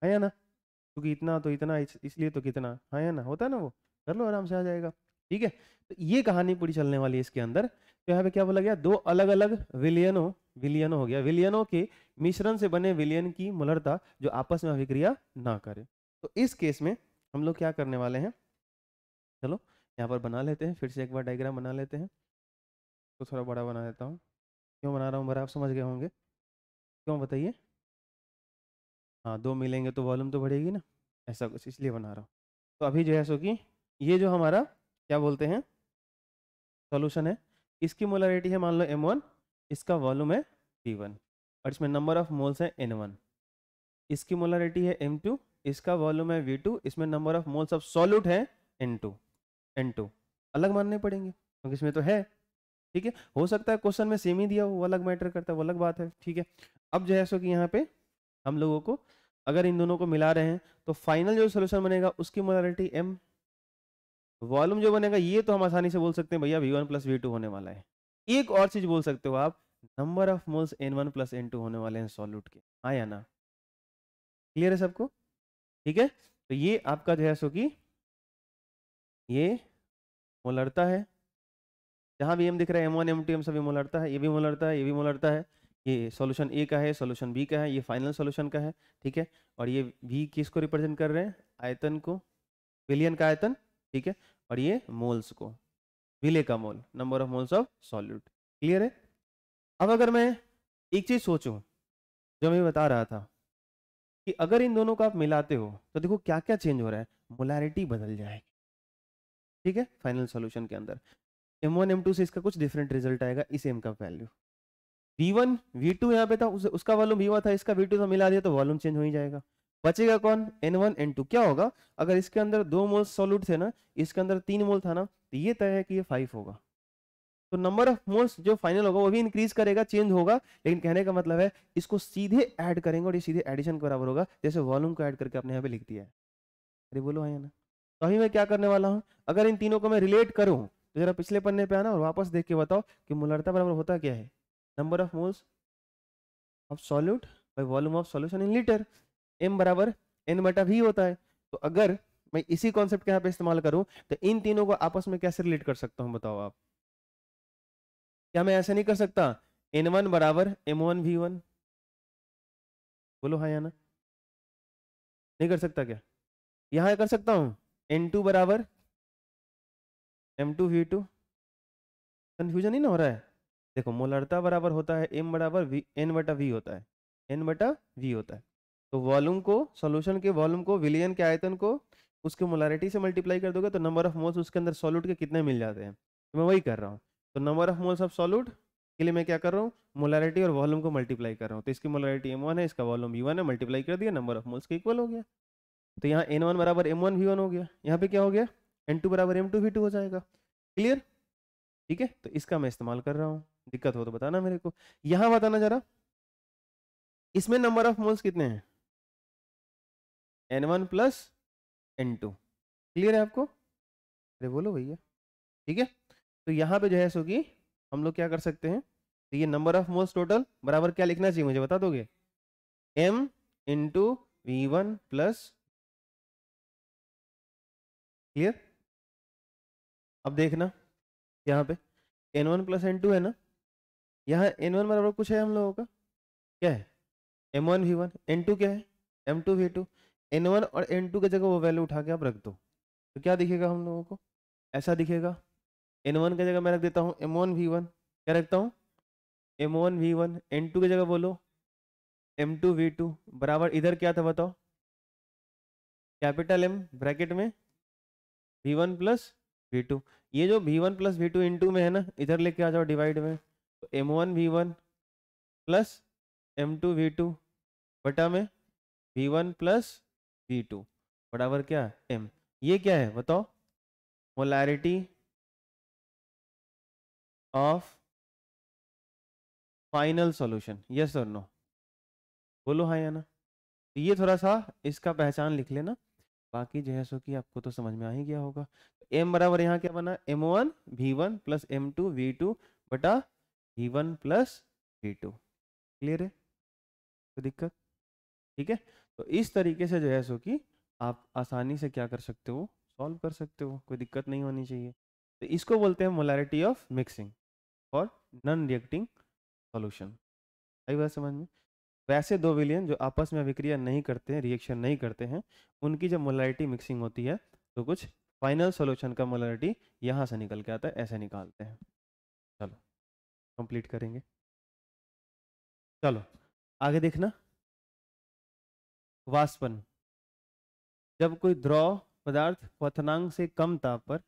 Speaker 1: है या ना? क्योंकि इतना तो इतना इसलिए तो कितना, है या ना, होता है ना, वो कर लो आराम से आ जाएगा। ठीक है, तो ये कहानी पूरी चलने वाली है इसके अंदर। तो यहाँ पे क्या बोला गया, दो अलग अलग विलियनों, विलियनों हो गया, विलियनों के मिश्रण से बने विलियन की मोलरता जो आपस में अभिक्रिया ना करे। तो इस केस में हम लोग क्या करने वाले हैं, चलो यहाँ पर बना लेते हैं, फिर से एक बार डायग्राम बना लेते हैं। तो थोड़ा बड़ा बना देता हूँ, क्यों बना रहा हूँ बड़ा, आप समझ गए होंगे क्यों, बताइए। हाँ, 2 मिलेंगे तो वॉल्यूम तो बढ़ेगी ना, ऐसा कुछ इसलिए बना रहा हूँ। तो अभी जो है सो कि ये जो हमारा क्या बोलते हैं सॉल्यूशन है, इसकी मोलैरिटी है मान लो m1, इसका वॉल्यूम है v1 और इसमें नंबर ऑफ मोल्स है n1। इसकी मोलैरिटी है m2, इसका वॉल्यूम है v2, इसमें number of moles of solute है n2। अलग मानने पड़ेंगे, क्योंकि इसमें तो है, ठीक है। हो सकता है क्वेश्चन में सेम ही दिया हो, वो अलग मैटर करता है, वो अलग बात है, ठीक है। अब जो है सो कि यहाँ पे हम लोगों को अगर इन दोनों को मिला रहे हैं तो फाइनल जो सोल्यूशन बनेगा उसकी मोलारिटी m, वॉल्यूम जो बनेगा ये तो हम आसानी से बोल सकते हैं भैया v1 प्लस v2 होने वाला है। एक और चीज बोल सकते हो आप, number of moles n1 plus n2 होने वाले हैं सॉल्यूट के, हाँ या ना? क्लियर है सबको? ठीक है, तो ये आपका जो है सो कि ये मोलरता है, जहां भी m दिख रहा है m1 m2 m सभी मोलरता है, ये भी मोलरता है, ये भी मोलरता है। ये सॉल्यूशन ए का है, सॉल्यूशन बी का है, ये फाइनल सॉल्यूशन का है, ठीक है। और ये v किसको रिप्रेजेंट कर रहे हैं? आयतन को, विलियन का आयतन, ठीक है। और ये मोल्स को, विले का mole, number of moles of solute. Clear है? अब अगर मैं एक चीज सोचूं जो मैं बता रहा था कि अगर इन दोनों को आप मिलाते हो तो देखो क्या क्या चेंज हो रहा है, मोलैरिटी बदल जाएगी, ठीक है। फाइनल सॉल्यूशन के अंदर m1 m2 से इसका कुछ डिफरेंट रिजल्ट आएगा, इस m का वैल्यू v1 v2 यहाँ पे था, उसका वॉल्यूम v1 था, इसका v2 था, मिला दिया तो वॉल्यूम चेंज हो ही जाएगा। बचेगा कौन? n1 n2। क्या होगा अगर इसके अंदर 2 मोल सॉल्यूट थे ना, इसके अंदर 3 मोल था ना, तो ये तय है कि ये 5 होगा। तो नंबर ऑफ मोल्स जो फाइनल होगा वो भी इंक्रीज करेगा, चेंज होगा, लेकिन कहने का मतलब है इसको सीधे ऐड करेंगे और ये सीधे एडिशन के बराबर होगा, जैसे वॉल्यूम को ऐड करके आपने यहाँ पे लिख दिया है। अरे बोलो हाँ या ना? तो अभी मैं क्या करने वाला हूँ, अगर इन तीनों को मैं रिलेट करूँ तो जरा पिछले पन्ने पे आना और वापस देख के बताओ कि मोलरता बराबर होता क्या है? Number of moles of solute by volume of solution in litre, m बराबर n बटा v होता है। तो अगर मैं इसी कॉन्सेप्ट के यहाँ पे इस्तेमाल करूँ तो इन तीनों को आपस में कैसे रिलेट कर सकता हूँ बताओ आप? क्या मैं ऐसे नहीं कर सकता n1 बराबर m1 v1? बोलो हाँ या ना? नहीं कर सकता क्या? यहाँ कर सकता हूँ n2 बराबर m2 v2? कंफ्यूजन नहीं ना हो रहा है? देखो मोलरता बराबर होता है m बराबर v n बटा v होता है, n बटा v होता है। तो वॉल्यूम को, सॉल्यूशन के वॉल्यूम को विलियन के आयतन को उसके मोलारिटी से मल्टीप्लाई कर दोगे तो नंबर ऑफ मोल्स उसके अंदर सॉल्यूट के कितने मिल जाते हैं। तो मैं वही कर रहा हूँ। तो number of moles of solute के लिए मैं क्या कर रहा हूँ, मोलारिटी और वॉल्यूम को मल्टीप्लाई कर रहा हूँ। तो इसकी मोलारिटी m1 है, इसका वॉल्यूम v1 है, मल्टीप्लाई कर दिया, नंबर ऑफ मोल्स के इक्वल हो गया। तो यहाँ n1 बराबर m1 v1 हो गया, यहाँ पे क्या हो गया n2 बराबर m2 v2 हो जाएगा। क्लियर? ठीक है, तो इसका मैं इस्तेमाल कर रहा हूँ, दिक्कत हो तो बताना मेरे को। यहाँ बताना जरा, इसमें नंबर ऑफ मोल्स कितने हैं? n1 plus n2। क्लियर है आपको? अरे बोलो भैया। ठीक है, तो यहाँ पे जो है सो कि हम लोग क्या कर सकते हैं, तो ये नंबर ऑफ मोल्स टोटल बराबर क्या लिखना चाहिए मुझे बता दोगे? m into v1 plus, clear? अब देखना यहाँ पे n1 प्लस n2 है ना, यहाँ n1 बराबर कुछ है हम लोगों का, क्या है? m1 v1, n2 क्या है? m2 v2। n1 और n2 की जगह वो वैल्यू उठा के आप रख दो तो क्या दिखेगा हम लोगों को? ऐसा दिखेगा। n1 की जगह मैं रख देता हूँ m1 v1, क्या रखता हूँ? m1 v1। n2 की जगह बोलो m2 v2 बराबर, इधर क्या था बताओ? कैपिटल M ब्रैकेट में v1 प्लस v2। ये जो v1 प्लस v2 इंटू में है ना, इधर लेके आ जाओ डिवाइड में, तो m1 v1 plus m2 v2 बटा में v1 प्लस v2 बराबर क्या? m। ये क्या है बताओ? Molarity of final solution, yes और नो? बोलो हाँ या ना? तो ये थोड़ा सा इसका पहचान लिख लेना, बाकी जो है सो कि आपको तो समझ में आ ही गया होगा। m बराबर यहाँ क्या बना? m1 v1 plus m2 v2 बटा v1 प्लस v2। क्लियर है? तो दिक्कत? ठीक है, तो इस तरीके से जो है सो कि आप आसानी से क्या कर सकते हो, सॉल्व कर सकते हो, कोई दिक्कत नहीं होनी चाहिए। तो इसको बोलते हैं मोलैरिटी ऑफ मिक्सिंग और नॉन रिएक्टिंग सॉल्यूशन। आई बात समझ में? वैसे दो विलयन जो आपस में अभिक्रिया नहीं करते हैं, रिएक्शन नहीं करते हैं, उनकी जब मोलैरिटी मिक्सिंग होती है तो कुछ फाइनल सॉल्यूशन का मोलैरिटी यहाँ से निकल के आता है, ऐसे निकालते हैं। चलो कंप्लीट करेंगे। चलो आगे देखना, वाष्पन। जब कोई द्रव पदार्थ क्वथनांक से कम ताप पर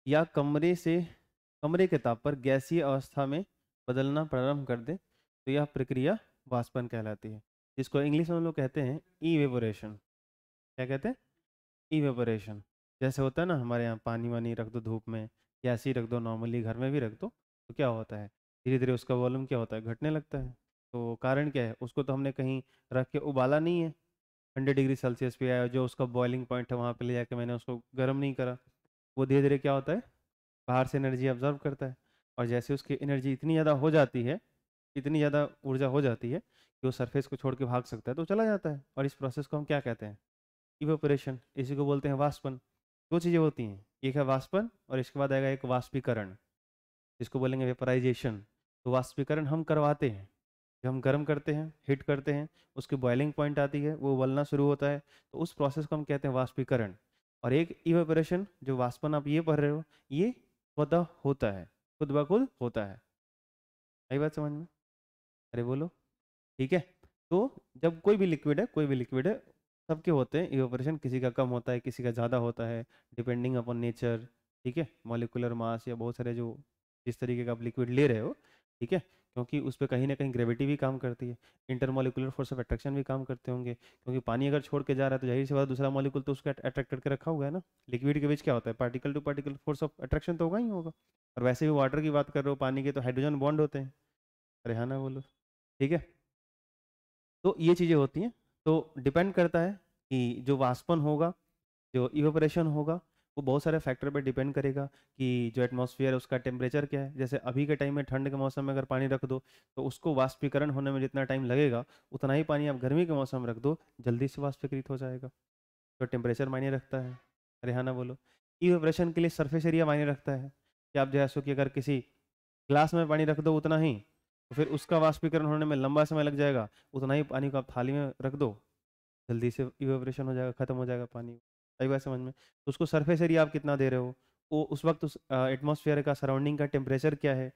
Speaker 1: या कमरे के ताप पर गैसीय अवस्था में बदलना प्रारंभ कर दे तो यह प्रक्रिया वाष्पन कहलाती है, जिसको इंग्लिश में हम लोग कहते हैं इवेपोरेशन। क्या कहते हैं? इवेपोरेशन। जैसे होता है ना हमारे यहाँ पानी वानी रख दो धूप में,
Speaker 2: या ऐसे ही रख दो, नॉर्मली घर में भी रख दो, तो क्या होता है धीरे धीरे उसका वॉल्यूम क्या होता है, घटने लगता है। तो कारण क्या है, उसको तो हमने कहीं रख के उबाला नहीं है 100 डिग्री सेल्सियस पे, आया जो उसका बॉइलिंग पॉइंट है वहाँ पे ले जाके मैंने उसको गर्म नहीं करा। वो धीरे धीरे क्या होता है, बाहर से एनर्जी ऑब्जर्व करता है, और जैसे उसकी एनर्जी इतनी ज़्यादा हो जाती है, इतनी ज़्यादा ऊर्जा हो जाती है कि वो सरफेस को छोड़ के भाग सकता है, तो चला जाता है। और इस प्रोसेस को हम क्या कहते हैं, इवेपोरेशन, इसी को बोलते हैं वाष्पन। दो चीज़ें होती हैं, एक है वाष्पन और इसके बाद आएगा एक वाष्पीकरण, इसको बोलेंगे वेपराइजेशन। तो वाष्पीकरण हम करवाते हैं, जब हम गर्म करते हैं, हीट करते हैं, उसकी बॉइलिंग पॉइंट आती है, वो उबलना शुरू होता है, तो उस प्रोसेस को हम कहते हैं वाष्पीकरण। और एक इवेपोरेशन, जो वाष्पन आप ये पढ़ रहे हो, ये स्वतः होता है, खुद ब खुद होता है। आई बात समझ में? अरे बोलो। ठीक है। तो जब कोई भी लिक्विड है, कोई भी लिक्विड है, सबके होते हैं इवेपोरेशन, किसी का कम होता है, किसी का ज़्यादा होता है, डिपेंडिंग अपॉन नेचर। ठीक है, मॉलिक्यूलर मास या बहुत सारे जो जिस तरीके का आप लिक्विड ले रहे हो, ठीक है, क्योंकि उस पर कहीं ना कहीं ग्रेविटी भी काम करती है, इंटरमॉलिकुलर फोर्स ऑफ अट्रैक्शन भी काम करते होंगे, क्योंकि पानी अगर छोड़ के जा रहा है तो जाहिर सी बात दूसरा मॉलिक्यूल तो उसको अट्रैक्ट करके रखा हुआ है ना। लिक्विड के बीच क्या होता है, particle to particle force of attraction तो होगा ही होगा। और वैसे भी वाटर की बात कर रहे हो, पानी के तो हाइड्रोजन बॉन्ड होते हैं। अरे हाँ ना, बोलो। ठीक है, तो ये चीज़ें होती हैं। तो डिपेंड करता है कि जो वाष्पन होगा, जो इवेपोरेशन होगा, वो बहुत सारे फैक्टर पे डिपेंड करेगा कि जो एटमॉस्फेयर है उसका टेम्परेचर क्या है। जैसे अभी के टाइम में ठंड के मौसम में अगर पानी रख दो तो उसको वाष्पीकरण होने में जितना टाइम लगेगा, उतना ही पानी आप गर्मी के मौसम में रख दो, जल्दी से वाष्पीकृत हो जाएगा। तो टेम्परेचर मायने रखता है। अरे हाँ ना, बोलो। इवेपोरेशन के लिए सरफेस एरिया मायने रखता है कि आप जैसो कि अगर किसी ग्लास में पानी रख दो उतना ही, तो फिर उसका वाष्पीकरण होने में लंबा समय लग जाएगा, उतना ही पानी को आप थाली में रख दो, जल्दी से इवेपोरेशन हो जाएगा, खत्म हो जाएगा पानी। सही बात समझ में? तो उसको सरफेस एरिया आप कितना दे रहे हो, वो उस वक्त उस एटमॉस्फेयर का सराउंडिंग का टेम्परेचर क्या है,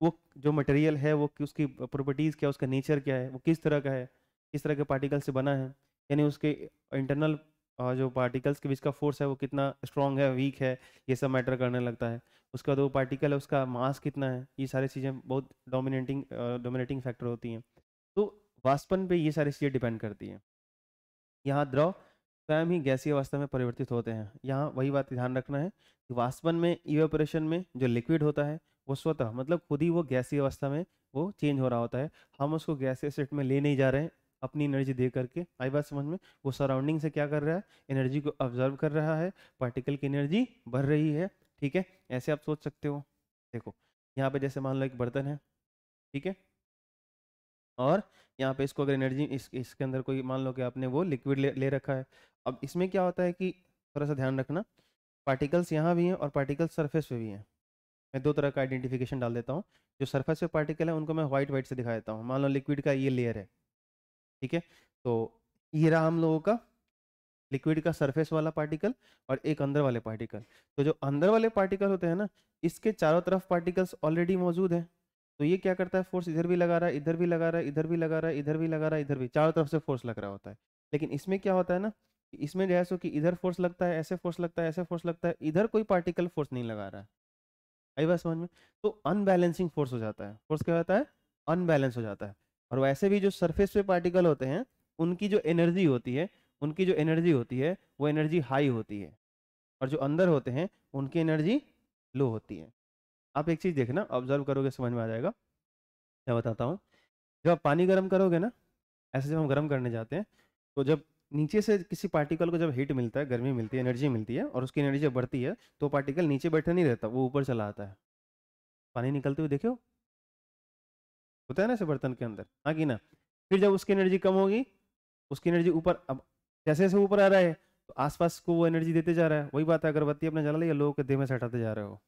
Speaker 2: वो जो मटेरियल है वो उसकी प्रॉपर्टीज़ क्या है, उसका नेचर क्या है, वो किस तरह का है, किस तरह के पार्टिकल से बना है, यानी उसके इंटरनल जो पार्टिकल्स के बीच का फोर्स है वो कितना स्ट्रांग है, वीक है, ये सब मैटर करने लगता है। उसका जो पार्टिकल है उसका मास कितना है, ये सारी चीज़ें बहुत डोमिनेटिंग फैक्टर होती हैं। तो वाष्पन पे ये सारी चीज़ें डिपेंड करती हैं। यहाँ द्रव स्वयं ही गैसीय अवस्था में परिवर्तित होते हैं। यहाँ वही बात ध्यान रखना है कि वाष्पन में, इवेपोरेशन में जो लिक्विड होता है वो स्वतः मतलब खुद ही वो गैसीय अवस्था में वो चेंज हो रहा होता है। हम उसको गैसीय स्टेट में ले नहीं जा रहे हैं अपनी एनर्जी दे करके। आई बात समझ में? वो सराउंडिंग से क्या कर रहा है, एनर्जी को ऑब्जर्व कर रहा है, पार्टिकल की एनर्जी बढ़ रही है। ठीक है, ऐसे आप सोच सकते हो। देखो यहाँ पे जैसे मान लो एक बर्तन है, ठीक है, और यहाँ पे इसको अगर एनर्जी इसके अंदर कोई मान लो कि आपने वो लिक्विड ले रखा है। अब इसमें क्या होता है कि थोड़ा सा ध्यान रखना, पार्टिकल्स यहाँ भी हैं और पार्टिकल्स सरफेस पे भी हैं। मैं दो तरह का आइडेंटिफिकेशन डाल देता हूँ। जो सरफेस पे पार्टिकल है उनको मैं व्हाइट व्हाइट से दिखा देता हूँ। मान लो लिक्विड का ये लेयर है, ठीक है, तो ये रहा हम लोगों का लिक्विड का सरफेस वाला पार्टिकल और एक अंदर वाले पार्टिकल। तो जो अंदर वाले पार्टिकल होते हैं ना, इसके चारों तरफ पार्टिकल्स ऑलरेडी मौजूद हैं। तो ये क्या करता है, फोर्स इधर भी लगा रहा है, इधर भी लगा रहा है, इधर भी लगा रहा है, इधर भी लगा रहा है, इधर भी, चारों तरफ से फोर्स लग रहा होता है। लेकिन इसमें क्या होता है ना, कि इसमें जैसे कि इधर फोर्स लगता है, ऐसे फोर्स लगता है, ऐसे फोर्स लगता है, इधर कोई पार्टिकल फोर्स नहीं लगा रहा है। आई बात समझ में? तो अनबैलेंसिंग फोर्स हो जाता है। फोर्स क्या होता है, अनबैलेंस हो जाता है। और वैसे भी जो सरफेस पे पार्टिकल होते हैं, उनकी जो एनर्जी होती है, उनकी जो एनर्जी होती है वो एनर्जी हाई होती है, और जो अंदर होते हैं उनकी एनर्जी लो होती है। आप एक चीज़ देखना, ऑब्जर्व करोगे समझ में आ जाएगा। मैं बताता हूँ। जब आप पानी गर्म करोगे ना, ऐसे जब हम गर्म करने जाते हैं, तो जब नीचे से किसी पार्टिकल को जब हीट मिलता है, गर्मी मिलती है, एनर्जी मिलती है, और उसकी एनर्जी जब बढ़ती है तो पार्टिकल नीचे बैठा नहीं रहता, वो ऊपर चला आता है। पानी निकलते हुए देखो, होता है ना ऐसे बर्तन के अंदर, हाँ कि ना? फिर जब उसकी एनर्जी कम होगी, उसकी एनर्जी ऊपर, अब जैसे जैसे ऊपर आ रहा है तो आसपास को वो एनर्जी देते जा रहा है। वही बात है, अगरबत्ती अपने जला लिया, लोगों के देह में सटाते जा रहे हो,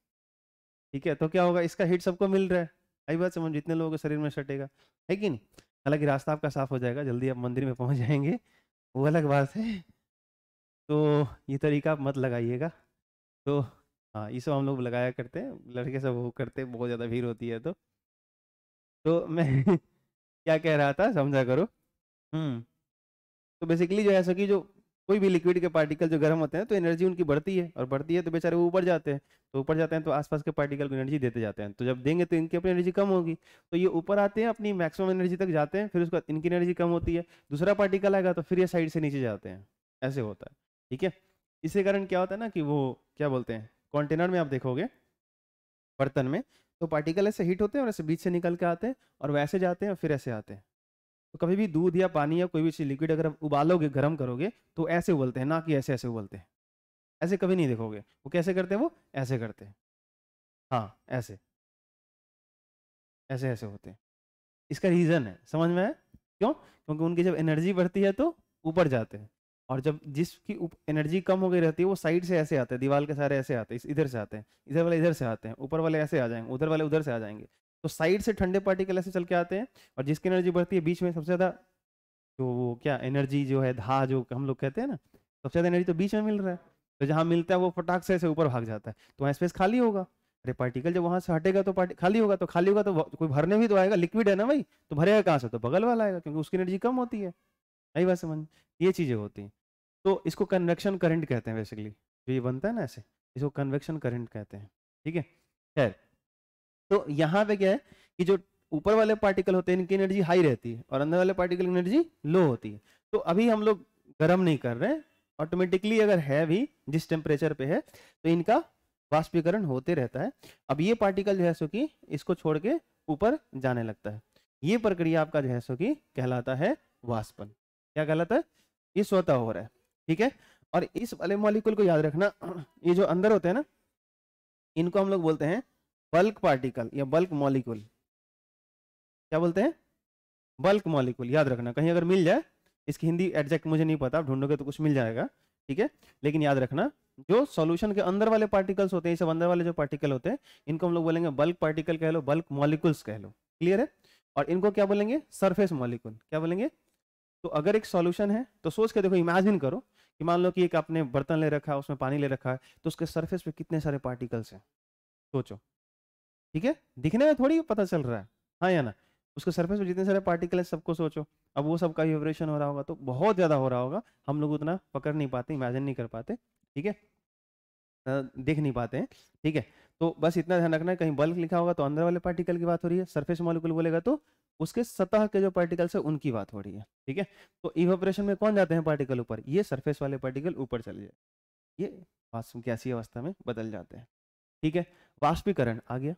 Speaker 2: ठीक है, तो क्या होगा, इसका हीट सबको मिल रहा है। आई बात समझ? जितने लोगों के शरीर में सटेगा, है कि नहीं? हालांकि रास्ता आपका साफ हो जाएगा, जल्दी आप मंदिर में पहुंच जाएंगे, वो अलग बात है। तो ये तरीका आप मत लगाइएगा। तो हाँ, ये सब हम लोग लगाया करते हैं, लड़के सब वो करते हैं, बहुत ज़्यादा भीड़ होती है तो मैं क्या कह रहा था, समझा करो। हम्म। तो बेसिकली जो है सो कि जो कोई भी लिक्विड के पार्टिकल जो गर्म होते हैं तो एनर्जी उनकी बढ़ती है, और बढ़ती है तो बेचारे वो ऊपर जाते हैं। तो ऊपर जाते हैं तो आसपास के पार्टिकल को एनर्जी देते जाते हैं, तो जब देंगे तो इनकी अपनी एनर्जी कम होगी, तो ये ऊपर आते हैं, अपनी मैक्सिमम एनर्जी तक जाते हैं, फिर उसके बाद इनकी एनर्जी कम होती है, दूसरा पार्टिकल आएगा तो फिर ये साइड से नीचे जाते हैं। ऐसे होता है, ठीक है। इसी कारण क्या होता है ना कि वो क्या बोलते हैं, कंटेनर में आप देखोगे बर्तन में, तो पार्टिकल ऐसे हीट होते हैं और ऐसे बीच से निकल के आते हैं और वैसे जाते हैं और फिर ऐसे आते हैं। तो कभी भी दूध या पानी या कोई भी चीज लिक्विड अगर आप उबालोगे, गर्म करोगे, तो ऐसे उबलते हैं, ना कि ऐसे ऐसे उबलते हैं। ऐसे कभी नहीं देखोगे। वो कैसे करते हैं? वो ऐसे करते हैं। हाँ, ऐसे ऐसे ऐसे होते हैं। इसका रीजन है, समझ में आया? क्यों? क्योंकि उनकी जब एनर्जी बढ़ती है तो ऊपर जाते हैं, और जब जिसकी एनर्जी कम हो गई रहती है वो साइड से ऐसे आते हैं, दीवार के सारे ऐसे आते हैं, इधर से आते हैं, इधर वाले इधर से आते हैं, ऊपर वाले ऐसे आ जाएंगे, उधर वाले उधर से आ जाएंगे। तो साइड से ठंडे पार्टिकल ऐसे चल के आते हैं, और जिसकी एनर्जी बढ़ती है बीच में सबसे ज्यादा, जो वो क्या एनर्जी जो है, धा जो हम लोग कहते हैं ना, सबसे ज्यादा एनर्जी तो बीच में मिल रहा है। तो जहां मिलता है वो फटाक से ऐसे ऊपर भाग जाता है, तो वहाँ स्पेस खाली होगा। अरे पार्टिकल जब वहां से हटेगा तो खाली होगा, तो खाली होगा तो कोई भरने भी तो आएगा, लिक्विड है ना भाई, तो भरेगा कहाँ से? तो बगल वाला आएगा, क्योंकि उसकी एनर्जी कम होती है। आई बात समझ? ये चीजें होती हैं। तो इसको कन्वेक्शन करंट कहते हैं बेसिकली, जो ये बनता है ना ऐसे, इसको कन्वेक्शन करंट कहते हैं। ठीक है, खैर। तो यहाँ पे क्या है कि जो ऊपर वाले पार्टिकल होते हैं इनकी एनर्जी हाई रहती है और अंदर वाले पार्टिकल की एनर्जी लो होती है। तो अभी हम लोग गर्म नहीं कर रहे हैं, ऑटोमेटिकली अगर है भी जिस टेम्परेचर पे है तो इनका वाष्पीकरण होते रहता है। अब ये पार्टिकल जो है सो कि इसको छोड़ के ऊपर जाने लगता है। ये प्रक्रिया आपका जो है सो कि कहलाता है वाष्पन। क्या कहलाता है? ये स्वतः हो रहा है। ठीक है, और इस वाले मॉलिक्यूल को याद रखना, ये जो अंदर होते हैं ना, इनको हम लोग बोलते हैं बल्क पार्टिकल या बल्क मॉलिक्यूल। क्या बोलते हैं? Bulk molecule. याद रखना, कहीं अगर मिल जाए, इसकी हिंदी एग्जैक्ट मुझे नहीं पता, आप ढूंढोगे तो कुछ मिल जाएगा। ठीक है, लेकिन याद रखना जो सॉल्यूशन के अंदर वाले पार्टिकल्स होते हैं, सब अंदर वाले जो पार्टिकल होते हैं, इनको हम लोग बोलेंगे बल्क पार्टिकल कह लो, बल्क मॉलिक्यूल्स कह लो। क्लियर है? और इनको क्या बोलेंगे? Surface molecule. क्या बोलेंगे? तो अगर एक सॉल्यूशन है तो सोच के देखो, इमेजिन करो कि मान लो कि एक आपने बर्तन ले रखा है, उसमें पानी ले रखा है, तो उसके सरफेस पे कितने सारे पार्टिकल्स हैं, सोचो। ठीक है, दिखने में थोड़ी पता चल रहा है, हाँ या ना? उसके सरफेस पे जितने सारे पार्टिकल हैं सबको सोचो। अब वो सबका वाइब्रेशन हो रहा होगा तो बहुत ज्यादा हो रहा होगा, हम लोग उतना पकड़ नहीं पाते, इमेजिन नहीं कर पाते। ठीक है, देख नहीं पाते हैं। ठीक है, तो बस इतना ध्यान रखना है, कहीं बल्क लिखा होगा तो अंदर वाले पार्टिकल की बात हो रही है, सरफेस मॉलिक्यूल बोलेगा तो उसके सतह के जो पार्टिकल्स है उनकी बात हो रही है। ठीक है, तो इवेपोरेशन में कौन जाते हैं पार्टिकल ऊपर? ये सरफेस वाले पार्टिकल ऊपर चले जाए, ये गैसीय अवस्था में बदल जाते हैं। ठीक है, वाष्पीकरण आ गया।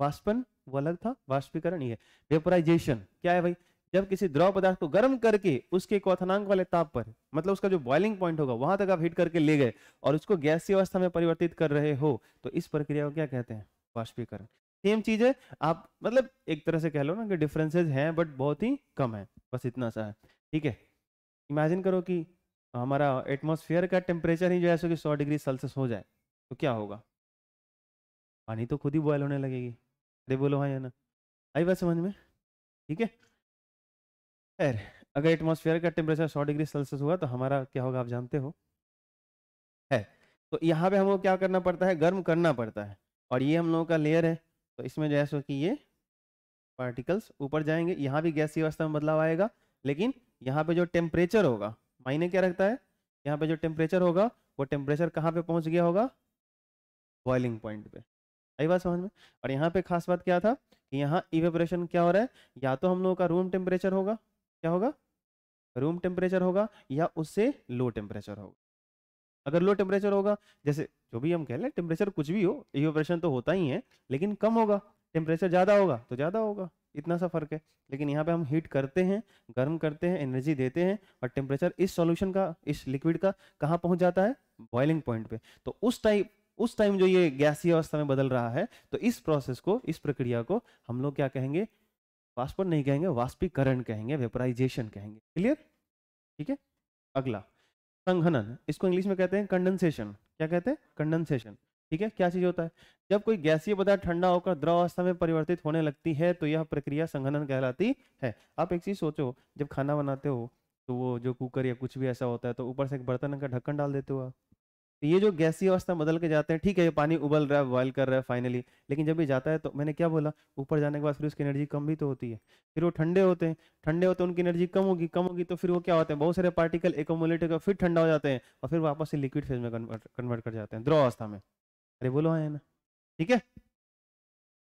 Speaker 2: वाष्पन वो अलग था, वाष्पीकरण ये। वेपोराइजेशन क्या है भाई? जब किसी द्रव पदार्थ को गर्म करके उसके क्वथनांक वाले ताप पर, मतलब उसका जो बॉइलिंग पॉइंट होगा वहां तक आप हीट करके ले गए और उसको गैसीय अवस्था में परिवर्तित कर रहे हो, तो इस प्रक्रिया को क्या कहते हैं? वाष्पीकरण। सेम चीज है, आप मतलब एक तरह से कह लो ना कि डिफरेंसेस हैं बट बहुत ही कम है, बस इतना सा है। ठीक है, इमेजिन करो कि हमारा एटमॉस्फेयर का टेम्परेचर ही जो है सो कि 100 डिग्री सेल्सियस हो जाए, तो क्या होगा? पानी तो खुद ही बॉयल होने लगेगी। अरे बोलो हाँ या ना? आई बात समझ में? ठीक है, खैर, अगर एटमॉस्फेयर का टेम्परेचर 100 डिग्री सेल्सियस हुआ तो हमारा क्या होगा आप जानते हो, है। तो यहाँ पे हमको क्या करना पड़ता है? गर्म करना पड़ता है, और ये हम लोगों का लेयर है, तो इसमें जो है सो कि ये पार्टिकल्स ऊपर जाएंगे, यहाँ भी गैसीय अवस्था में बदलाव आएगा, लेकिन यहाँ पे जो टेम्परेचर होगा मायने क्या रखता है? यहाँ पे जो टेम्परेचर होगा वो टेम्परेचर कहाँ पे पहुंच गया होगा? बॉइलिंग पॉइंट पे। आई बात समझ में? और यहाँ पे खास बात क्या था कि यहाँ इवेपोरेशन क्या हो रहा है, या तो हम लोगों का रूम टेम्परेचर होगा, क्या होगा? रूम टेम्परेचर होगा, या उससे लो टेम्परेचर होगा। अगर लो टेम्परेचर होगा, जैसे जो भी हम कह लें, टेम्परेचर कुछ भी हो, इवेपोरेशन तो होता ही है, लेकिन कम होगा। टेम्परेचर ज्यादा होगा तो ज्यादा होगा, इतना सा फर्क है। लेकिन यहाँ पे हम हीट करते हैं, गर्म करते हैं, एनर्जी देते हैं, और टेम्परेचर इस सॉल्यूशन का, इस लिक्विड का कहाँ पहुंच जाता है? बॉइलिंग पॉइंट पे। तो उस टाइम जो ये गैसीय अवस्था में बदल रहा है, तो इस प्रोसेस को, इस प्रक्रिया को हम लोग क्या कहेंगे? वाष्पन नहीं कहेंगे, वाष्पीकरण कहेंगे, वेपोराइजेशन कहेंगे। क्लियर? ठीक है, अगला संघनन, इसको इंग्लिश में कहते हैं कंडेंसेशन। क्या कहते हैं? कंडेंसेशन। ठीक है, क्या चीज होता है? जब कोई गैसीय पदार्थ ठंडा होकर द्रव अवस्था में परिवर्तित होने लगती है तो यह प्रक्रिया संघनन कहलाती है। आप एक चीज सोचो, जब खाना बनाते हो तो वो जो कुकर या कुछ भी ऐसा होता है तो ऊपर से एक बर्तन का ढक्कन डाल देते हो आप। तो ये जो गैसीय अवस्था बदल के जाते हैं, ठीक है, ये पानी उबल रहा है, बॉयल कर रहा है फाइनली, लेकिन जब ये जाता है तो मैंने क्या बोला, ऊपर जाने के बाद फिर उसकी एनर्जी कम भी तो होती है। फिर वो ठंडे होते हैं, ठंडे होते हैं, उनकी एनर्जी कम होगी, तो फिर वो क्या होते हैं? बहुत सारे पार्टिकल एकोमुलेट होकर फिर ठंडा हो जाते हैं और फिर वापस से लिक्विड फेज में कन्वर्ट कर जाते हैं, द्रव अवस्था में। अरे बोलो हाँ या ना? ठीक है,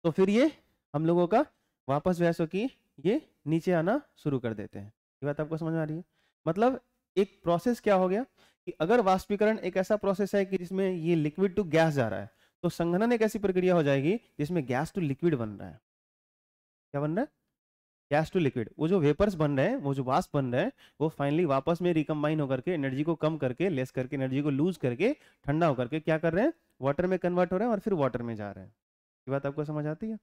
Speaker 2: तो फिर ये हम लोगों का वापस जो है सो कि ये नीचे आना शुरू कर देते हैं। ये बात आपको समझ में आ रही है? मतलब एक प्रोसेस क्या हो गया कि अगर वाष्पीकरण एक ऐसा प्रोसेस है कि जिसमें ये लिक्विड टू गैस जा रहा है, तो संघनन एक ऐसी प्रक्रिया हो जाएगी जिसमें गैस टू लिक्विड बन रहा है। क्या बन रहा है? Gas to liquid. वो जो वेपर्स बन रहे हैं, वो जो वाष्प बन रहे हैं, वो फाइनली वापस में रिकम्बाइन होकर के एनर्जी को कम करके, लेस करके, एनर्जी को लूज करके, ठंडा होकर के क्या कर रहे हैं? वाटर में कन्वर्ट हो रहे हैं और फिर वाटर में जा रहे हैं। ये बात आपको समझ आती है?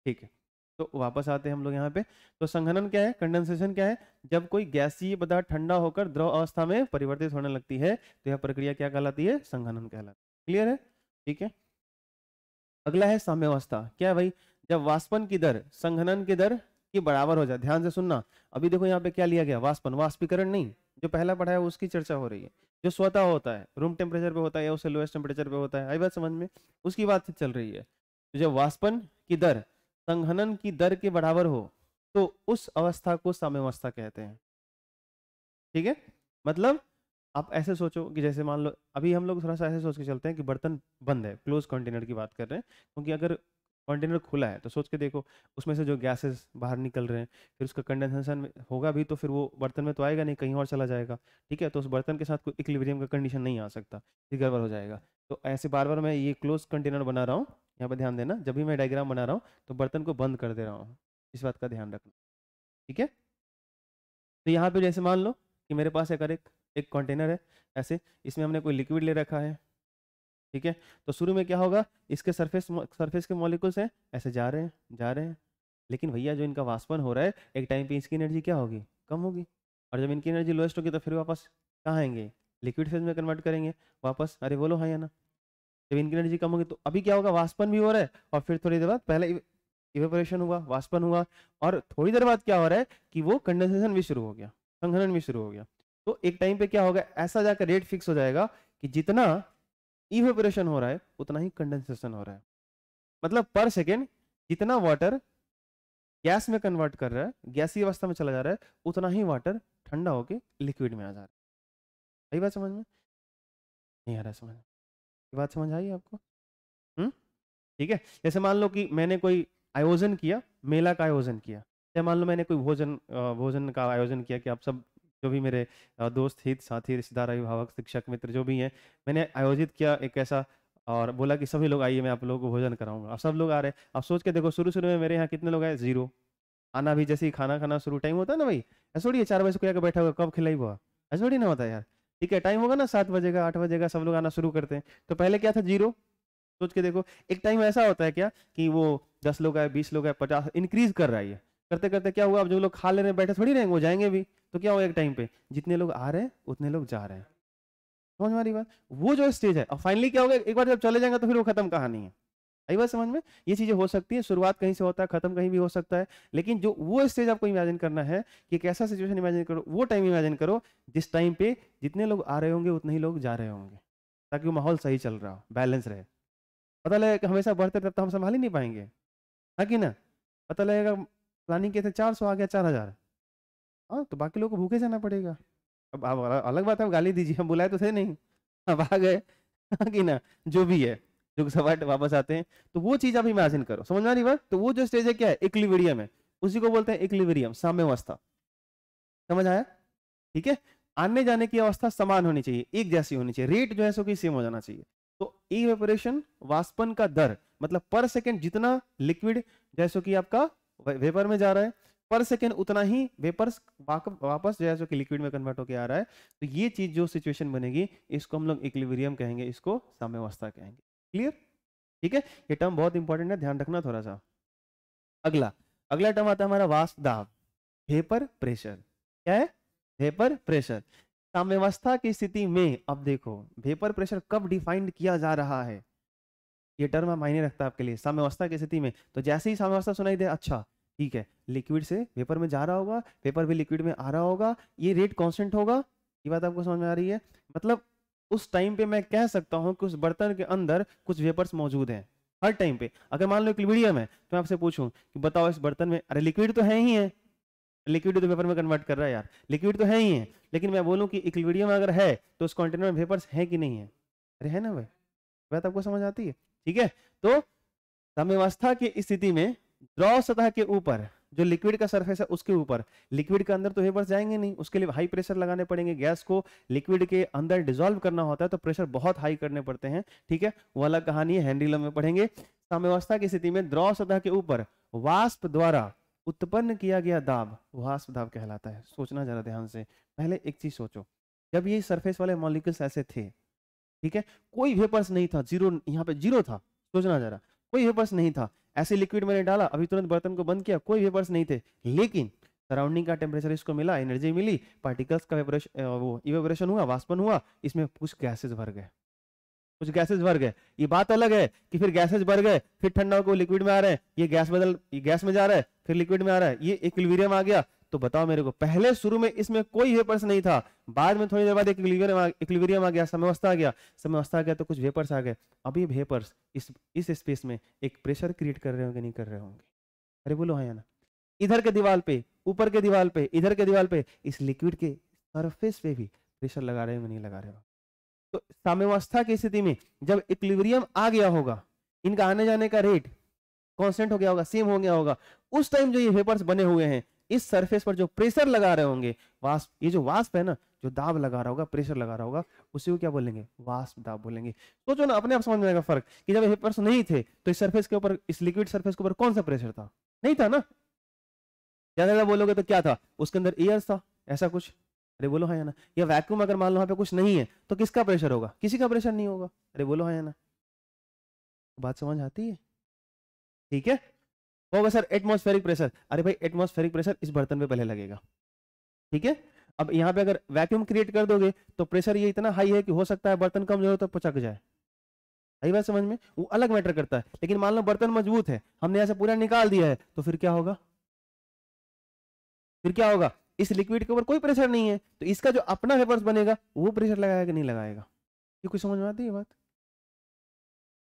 Speaker 2: ठीक है, तो वापस आते हैं हम लोग यहाँ पे। तो संघनन क्या है? कंडेंसेशन क्या है? जब कोई गैसीय पदार्थ ठंडा होकर द्रव अवस्था में परिवर्तित होने लगती है तो यह प्रक्रिया क्या कहलाती है? संघनन कहलाती है। क्लियर है? ठीक है, अगला है साम्यावस्था। क्या है भाई? जब वाष्पन की दर संघनन की दर के बराबर हो जाए। ध्यान से सुनना, अभी देखो यहाँ पे क्या लिया गया? वाष्पन, वाष्पीकरण नहीं। जो पहला पढ़ा है उसकी चर्चा हो रही है। जो स्वतः होता है, रूम टेम्परेचर पे होता है या उससे लोएस्ट टेम्परेचर पे होता है, आई बात समझ में? उसकी बात चल रही है। तो जब वाष्पन की दर संघनन की दर के बराबर हो तो उस अवस्था को साम्यावस्था कहते हैं। ठीक है, मतलब आप ऐसे सोचो कि जैसे मान लो, अभी हम लोग थोड़ा सा ऐसे सोच के चलते हैं कि बर्तन बंद है, क्लोज कंटेनर की बात कर रहे हैं, क्योंकि अगर कंटेनर खुला है तो सोच के देखो, उसमें से जो गैसेस बाहर निकल रहे हैं, फिर उसका कंडेंसेशन होगा भी तो फिर वो बर्तन में तो आएगा नहीं, कहीं और चला जाएगा। ठीक है, तो उस बर्तन के साथ कोई इक्विलिब्रियम का कंडीशन नहीं आ सकता, फिर गड़बड़ हो जाएगा। तो ऐसे बार बार मैं ये क्लोज कंटेनर बना रहा हूँ, यहाँ पर ध्यान देना, जब भी मैं डायग्राम बना रहा हूँ तो बर्तन को बंद कर दे रहा हूँ, इस बात का ध्यान रखना। ठीक है, तो यहाँ पे जैसे मान लो कि मेरे पास एक कंटेनर है ऐसे, इसमें हमने कोई लिक्विड ले रखा है। ठीक है, तो शुरू में क्या होगा? इसके सरफेस के मॉलिक्यूल्स हैं ऐसे जा रहे हैं, लेकिन भैया जो इनका वाष्पन हो रहा है, एक टाइम पे इसकी एनर्जी क्या होगी? कम होगी। और जब इनकी एनर्जी लोएस्ट होगी तो फिर वापस कहाँ आएंगे? लिक्विड फेज में कन्वर्ट करेंगे वापस। अरे बोलो हाँ या ना? जब इनकी एनर्जी कम होगी तो अभी क्या होगा? वाष्पन भी हो रहा है और फिर थोड़ी देर बाद पहले इवेपोरेशन हुआ, वाष्पन हुआ, और थोड़ी देर बाद क्या हो रहा है कि वो कंडेंसेशन भी शुरू हो गया, संघनन भी शुरू हो गया। तो एक टाइम पे क्या होगा? ऐसा जाकर रेट फिक्स हो जाएगा कि जितना इवेपोरेशन हो रहा है उतना ही कंडेंसेशन हो रहा है। मतलब पर सेकेंड जितना वाटर गैस में कन्वर्ट कर रहा है, गैसीय अवस्था में चला जा रहा है, उतना ही वाटर ठंडा होके लिक्विड में आ जा रहा है। सही बात समझ में? नहीं आ रहा समझ? ये बात समझ आई आपको? ठीक है, जैसे मान लो कि मैंने कोई आयोजन किया, मेला का आयोजन किया, या मान लो मैंने कोई भोजन का आयोजन किया कि आप सब जो भी मेरे दोस्त, हित साथी, रिश्तेदार, अभिभावक, शिक्षक मित्र जो भी हैं, मैंने आयोजित किया एक ऐसा, और बोला कि सभी लोग आइए, मैं आप लोगों को भोजन कराऊंगा। अब सब लोग आ रहे हैं। अब सोच के देखो, शुरू में मेरे यहाँ कितने लोग आए? 0। आना भी जैसे ही खाना खाना शुरू टाइम होता है ना भाई, ऐसा थोड़ी है 4 बजे से कोई आकर बैठा होगा कब खिलाई हुआ, ऐसा थोड़ी ना होता है यार। ठीक है, टाइम होगा ना 7 बजेगा, 8 बजेगा, सब लोग आना शुरू करते हैं। तो पहले क्या था? 0। सोच के देखो, एक टाइम ऐसा होता है क्या कि वो 10 लोग आए, 20 लोग आए, 50, इंक्रीज कर रहा है। ये करते करते क्या हुआ? अब जो लोग खा ले रहे हैं बैठे थोड़ी रहेंगे, वो जाएंगे भी। तो क्या होगा? एक टाइम पे जितने लोग आ रहे हैं उतने लोग जा रहे हैं। समझ में आ रही बात? वो जो स्टेज है, और फाइनली क्या होगा? एक बार जब चले जाएंगे तो फिर वो खत्म कहानी है। आई बात समझ में? ये चीजें हो सकती है, शुरुआत कहीं से होता है, खत्म कहीं भी हो सकता है, लेकिन जो वो स्टेज आपको इमेजिन करना है कि एक ऐसा सिचुएशन इमेजिन करो, वो टाइम इमेजिन करो जिस टाइम पे जितने लोग आ रहे होंगे उतने ही लोग जा रहे होंगे, ताकि वो माहौल सही चल रहा हो, बैलेंस रहे। पता लगेगा कि हमेशा बढ़ते तब तो हम संभाल ही नहीं पाएंगे, है कि ना? पता लगेगा प्लानिंग किए थे 400, आ गया 4000, हाँ तो बाकी लोगों को भूखे जाना पड़ेगा। अब आप अलग बात है, आप गाली दीजिए, हम बुलाए तो थे नहीं, अब आ गए, हाँ कि ना? जो भी है, जो सवाल वापस आते हैं, तो वो चीज आप इमेजिन करो। समझ में आ रही बात? तो वो जो स्टेज है क्या है? इक्विलिब्रियम है, उसी को बोलते हैं इक्विलिब्रियम, साम्यावस्था। समझ आया? ठीक है, आने जाने की अवस्था समान होनी चाहिए, एक जैसी होनी चाहिए, रेट जो है सो कि सेम हो जाना चाहिए। तो इवेपोरेशन, वाष्पन का दर, मतलब पर सेकेंड जितना लिक्विड जैसो कि आपका वेपर में जा रहा है, पर सेकेंड उतना ही वेपर्स वापस जैसो कि लिक्विड में कन्वर्ट होकर आ रहा है। तो ये चीज जो सिचुएशन बनेगी, इसको हम लोग इक्विलिब्रियम कहेंगे, इसको साम्यावस्था कहेंगे। क्लियर? ठीक है, ये टर्म बहुत इंपॉर्टेंट है, ध्यान रखना थोड़ा सा। अगला टर्म आता है हमारा वाष्प दाब, वेपर प्रेशर। क्या है? Vapour pressure. साम्यावस्था की स्थिति में अब देखो, वेपर प्रेशर कब डिफाइंड किया जा रहा है, ये टर्म मायने रखता है आपके लिए। साम्यावस्था की स्थिति में, तो जैसे ही साम्यावस्था सुनाई दे, अच्छा ठीक है, लिक्विड से वेपर में जा रहा होगा, वेपर भी लिक्विड में आ रहा होगा, ये रेट कांस्टेंट होगा। ये बात आपको समझ में आ रही है? मतलब उस टाइम पे मैं कह सकता हूं कि उस बर्तन के अंदर कुछ वेपर्स मौजूद हैं हर टाइम पे। अगर मान लो इक्विलिब्रियम है तो मैं आपसे पूछूं कि बताओ इस बर्तन में, अरे लिक्विड तो है ही है, लिक्विड तो वेपर में कन्वर्ट कर रहा है यार, लिक्विड तो है ही है, लेकिन मैं बोलूं कि इक्विलिब्रियम अगर है तो उस कंटेनर में वेपर्स है कि नहीं है? अरे है ना भाई, बात आपको समझ आती है? ठीक है, तो साम्यावस्था की स्थिति में द्रव सतह के ऊपर जो लिक्विड का सरफेस है उसके ऊपर, लिक्विड के अंदर तो वेपर्स जाएंगे नहीं, उसके लिए हाई प्रेशर लगाने पड़ेंगे। गैस को लिक्विड के अंदर डिसॉल्व करना होता है तो प्रेशर बहुत हाई करने पड़ते हैं, ठीक है, वो अलग कहानी है, हेनरी लॉ में पढ़ेंगे। साम्यावस्था की स्थिति में द्रव सतह के ऊपर वाष्प द्वारा उत्पन्न किया गया दाब वाष्प दाब कहलाता है। सोचना जरा ध्यान से, पहले एक चीज सोचो, जब ये सरफेस वाले मॉलिक्यूल्स ऐसे थे, ठीक है, कोई वेपर्स नहीं था, जीरो, यहाँ पे जीरो था, सोचना जरा, कोई वेपर्स नहीं था, ऐसे लिक्विड मैंने डाला, अभी तुरंत बर्तन को बंद किया, कोई वेपर्स नहीं थे, लेकिन सराउंडिंग का टेम्परेचर इसको मिला, एनर्जी मिली, पार्टिकल्स का वेपरेशन, वो इवेपोरेशन हुआ, वाष्पन हुआ, इसमें कुछ गैसेस भर गए, कुछ गैसेस भर गए। ये बात अलग है कि फिर गैसेस भर गए, फिर ठंडा होकर लिक्विड में आ रहे हैं, ये गैस में जा रहा है, फिर लिक्विड में आ रहा है, ये इक्विलिब्रियम आ गया। तो बताओ मेरे को, पहले शुरू में इसमें कोई वेपर्स नहीं था, बाद में थोड़ी देर बाद इक्विलिब्रियम आ गया, साम्यावस्था आ गया, साम्यावस्था आ गया तो कुछ वेपर्स आ गए। अब ये वेपर्स इस स्पेस में एक प्रेशर क्रिएट कर रहे होंगे, नहीं कर रहे होंगे? अरे बोलो हाँ या ना? इधर के दीवार पे, ऊपर के दीवार पे, इधर के दीवार पे, इस लिक्विड के सरफेस पे भी प्रेशर लगा रहे होंगे, नहीं लगा रहे होंगे? तो साम्यावस्था की स्थिति में जब इक्विलिब्रियम आ गया होगा, इनका आने जाने का रेट कांस्टेंट हो गया होगा, सेम हो गया होगा, उस टाइम जो ये वेपर्स बने हुए हैं, इस सरफेस पर जो प्रेशर लगा रहे होंगे, वाष्प, ये जो वाष्प है ना, जो दाब लगा रहा होगा, प्रेशर लगा रहा होगा, उसी को क्या बोलेंगे? वाष्प दाब बोलेंगे। सोचो ना, अपने आप समझ में आएगा फर्क कि जब वेपर्स नहीं थे तो इस सरफेस के ऊपर, इस लिक्विड सरफेस के ऊपर कौन सा प्रेशर था? नहीं था ना। ज्यादा ज्यादा बोलोगे तो क्या था? उसके अंदर एयर था, ऐसा कुछ। अरे बोलो हाँ या ना? या वैक्यूम, अगर मान लो वहां पे कुछ नहीं है तो किसका प्रेशर होगा? किसी का प्रेशर नहीं होगा। अरे बोलो हाँ या ना? बात समझ आती है? ठीक है, होगा सर एटमॉस्फेरिक प्रेशर। अरे भाई, एटमॉस्फेरिक प्रेशर इस बर्तन पे पहले लगेगा, ठीक है। अब यहाँ पे अगर वैक्यूम क्रिएट कर दोगे तो प्रेशर ये इतना हाई है कि हो सकता है बर्तन कमजोर हो तो पचक जाए। सही बात समझ में? वो अलग मैटर करता है। लेकिन मान लो बर्तन मजबूत है, हमने ऐसे पूरा निकाल दिया है, तो फिर क्या होगा? फिर क्या होगा? इस लिक्विड के ऊपर कोई प्रेशर नहीं है, तो इसका जो अपना वेपर्स बनेगा वो प्रेशर लगाएगा कि नहीं लगाएगा? ये कुछ समझ में आती है बात?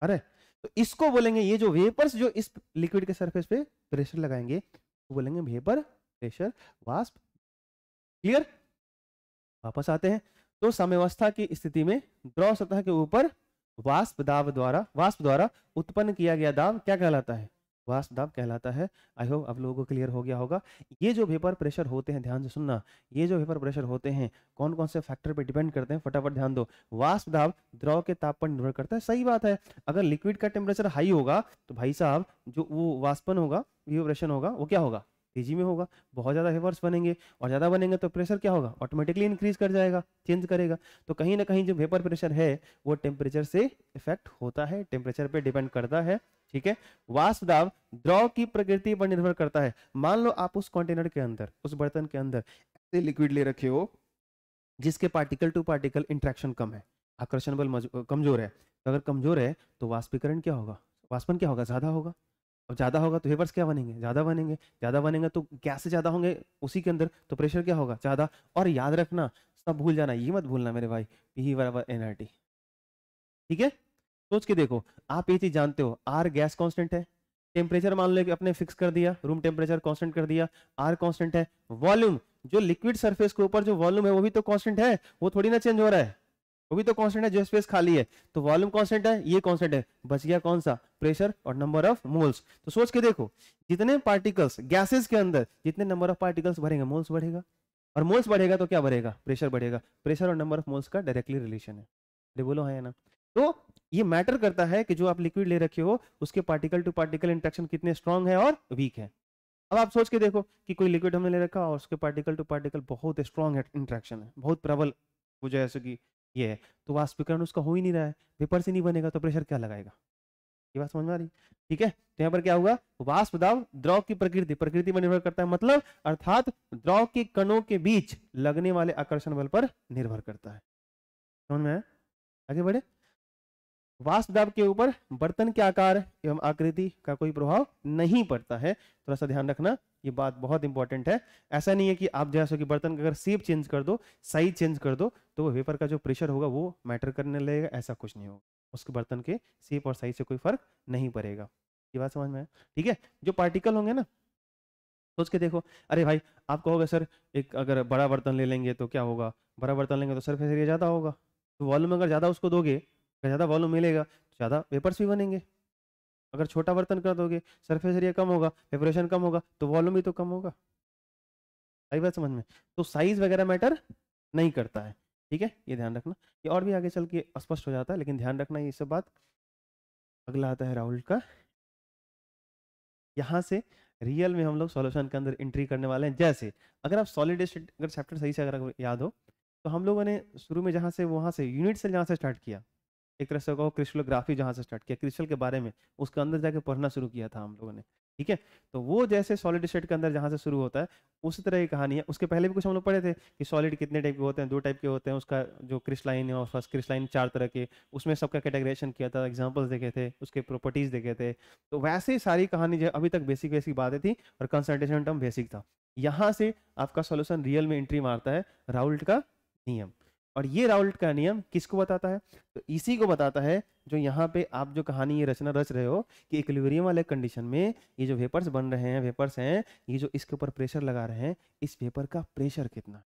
Speaker 2: अरे, तो इसको बोलेंगे, ये जो वेपर्स जो इस लिक्विड के सरफेस पे प्रेशर लगाएंगे वो बोलेंगे वेपर प्रेशर वाष्प। क्लियर? वापस आते हैं, तो साम्यावस्था की स्थिति में द्रव सतह के ऊपर वाष्प द्वारा उत्पन्न किया गया दाब क्या कहलाता है? वाष्प दाब कहलाता है। आई होप आप लोगों को क्लियर हो गया होगा। ये जो वेपर प्रेशर होते हैं, ध्यान से सुनना, ये जो वेपर प्रेशर होते हैं कौन कौन से फैक्टर पे डिपेंड करते हैं, फटाफट ध्यान दो। वाष्प दाब द्रव के ताप पर निर्भर करता है, सही बात है। अगर लिक्विड का टेम्परेचर हाई होगा तो भाई साहब जो वो वाष्पन होगा, इवेपोरेशन होगा, वो क्या होगा? तेजी में होगा। बहुत ज्यादा वेपर्स बनेंगे, और ज्यादा बनेंगे तो प्रेशर क्या होगा? ऑटोमेटिकली इंक्रीज कर जाएगा, चेंज करेगा। तो कहीं ना कहीं जो वेपर प्रेशर है वो टेम्परेचर से इफेक्ट होता है, टेम्परेचर पे डिपेंड करता है, ठीक है। वाष्प दाब द्रव की प्रकृति पर निर्भर करता है। मान लो आप उस कंटेनर के अंदर, उस बर्तन के अंदर ऐसे लिक्विड ले रखे हो जिसके पार्टिकल टू पार्टिकल इंट्रैक्शन कम है, आकर्षण बल कमजोर है, तो अगर कमजोर है तो वाष्पीकरण क्या होगा? वाष्पन क्या होगा? ज्यादा होगा। और ज्यादा होगा तो वेपर्स क्या बनेंगे? ज्यादा बनेंगे। ज्यादा बनेंगे तो गैस ज्यादा होंगे उसी के अंदर, तो प्रेशर क्या होगा? ज्यादा। और याद रखना, सब भूल जाना, ये मत भूलना मेरे भाई, पी बराबर एनआरटी, ठीक है। सोच के देखो, आप ये चीज जानते हो, आर गैस कांस्टेंट है, टेम्परेचर मान लो कि अपने फिक्स कर दिया, रूम टेम्परेचर कांस्टेंट कर दिया, आर कांस्टेंट है। वॉल्यूम, जो लिक्विड सरफेस के ऊपर जो वॉल्यूम है वो भी तो कांस्टेंट है, वो थोड़ी ना चेंज हो रहा है, वो भी तो कांस्टेंट है, जो स्पेस खाली है। तो वॉल्यूम कांस्टेंट है, ये कांस्टेंट है, बच गया कौन सा? प्रेशर और नंबर ऑफ मोल्स। तो सोच के देखो, जितने पार्टिकल्स गैसेस के अंदर, जितने नंबर ऑफ पार्टिकल्स बढ़ेंगे, मोल्स बढ़ेगा, और मोल्स बढ़ेगा तो क्या बढ़ेगा? प्रेशर बढ़ेगा। प्रेशर और नंबर ऑफ मोल्स का डायरेक्टली रिलेशन है। अरे बोलो हाँ या ना? तो ये मैटर करता है कि जो आप लिक्विड ले रखे हो उसके पार्टिकल टू पार्टिकल इंटरेक्शन कितने स्ट्रांग है और वीक है। अब आप सोच के देखो कि कोई लिक्विड हमने ले रखा और उसके पार्टिकल टू पार्टिकल बहुत स्ट्रांग इंटरेक्शन है, बहुत प्रबल, वो जैसे कि ये है, तो वाष्पीकरण उसका हो ही नहीं रहा है, वेपर से नहीं बनेगा, तो प्रेशर क्या लगाएगा? ये बात समझ में आ रही? ठीक है, तो यहाँ पर क्या हुआ? वाष्प दाब द्रव की प्रकृति पर निर्भर करता है, मतलब अर्थात द्रव के कणों के बीच लगने वाले आकर्षण बल पर निर्भर करता है। समझ में आया? आगे बढ़े। वाष्प दाब के ऊपर बर्तन के आकार एवं आकृति का कोई प्रभाव नहीं पड़ता है, थोड़ा सा ध्यान रखना, ये बात बहुत इंपॉर्टेंट है। ऐसा नहीं है कि आप जैसे कि बर्तन का अगर शेप चेंज कर दो, साइज चेंज कर दो, तो वो वेपर का जो प्रेशर होगा वो मैटर करने लगेगा, ऐसा कुछ नहीं होगा। उसके बर्तन के शेप और साइज से कोई फर्क नहीं पड़ेगा। ये बात समझ में है? ठीक है, जो पार्टिकल होंगे ना, सोच के देखो। अरे भाई, आप कहोगे सर एक अगर बड़ा बर्तन ले लेंगे तो क्या होगा? बड़ा बर्तन लेंगे तो सरफेस एरिया ज्यादा होगा, तो वॉल्यूम अगर ज्यादा उसको दोगे, ज्यादा वॉल्यूम मिलेगा तो ज्यादा वेपर्स भी बनेंगे, अगर छोटा बर्तन कर दोगे, सरफेस एरिया कम होगा, वेपोरेशन कम होगा, तो वॉल्यूम भी तो कम होगा। आई बात समझ में? तो साइज वगैरह मैटर नहीं करता है, ठीक है, ये ध्यान रखना। ये और भी आगे चल के स्पष्ट हो जाता है, लेकिन ध्यान रखना ये सब बात। अगला आता है राहुल का। यहाँ से रियल में हम लोग सॉल्यूशन के अंदर एंट्री करने वाले हैं। जैसे अगर आप सॉलिड स्टेट अगर चैप्टर सही से अगर याद हो, तो हम लोगों ने शुरू में जहाँ से वहाँ से यूनिट से जहाँ से स्टार्ट किया, एक तरह से कहो क्रिस्टलोग्राफी जहाँ से स्टार्ट किया, क्रिस्टल के बारे में उसके अंदर जाके पढ़ना शुरू किया था हम लोगों ने, ठीक है। तो वो जैसे सॉलिड स्टेट के अंदर जहाँ से शुरू होता है उसी तरह की कहानी है। उसके पहले भी कुछ हम लोग पढ़े थे कि सॉलिड कितने टाइप के होते हैं, 2 टाइप के होते हैं, उसका जो क्रिस्टलाइन है और फर्स्ट क्रिस्टलाइन 4 तरह के, उसमें सबका कैटेगराइजेशन किया था, एग्जाम्पल्स देखे थे, उसके प्रॉपर्टीज देखे थे। तो वैसे ही सारी कहानी जो अभी तक बेसिक बेसिक बातें थी और कंसंट्रेशन टर्म बेसिक था। यहाँ से आपका सोल्यूशन रियल में एंट्री मारता है राउल्ट का नियम। और ये राउल्ट का नियम किसको बताता है? तो इसी को बताता है जो यहाँ पे आप जो कहानी ये रचना रच रहे हो कि इक्विलिब्रियम वाले कंडीशन में ये जो वेपर्स बन रहे हैं, वेपर्स हैं, ये जो इसके ऊपर प्रेशर लगा रहे हैं, इस वेपर का प्रेशर कितना है।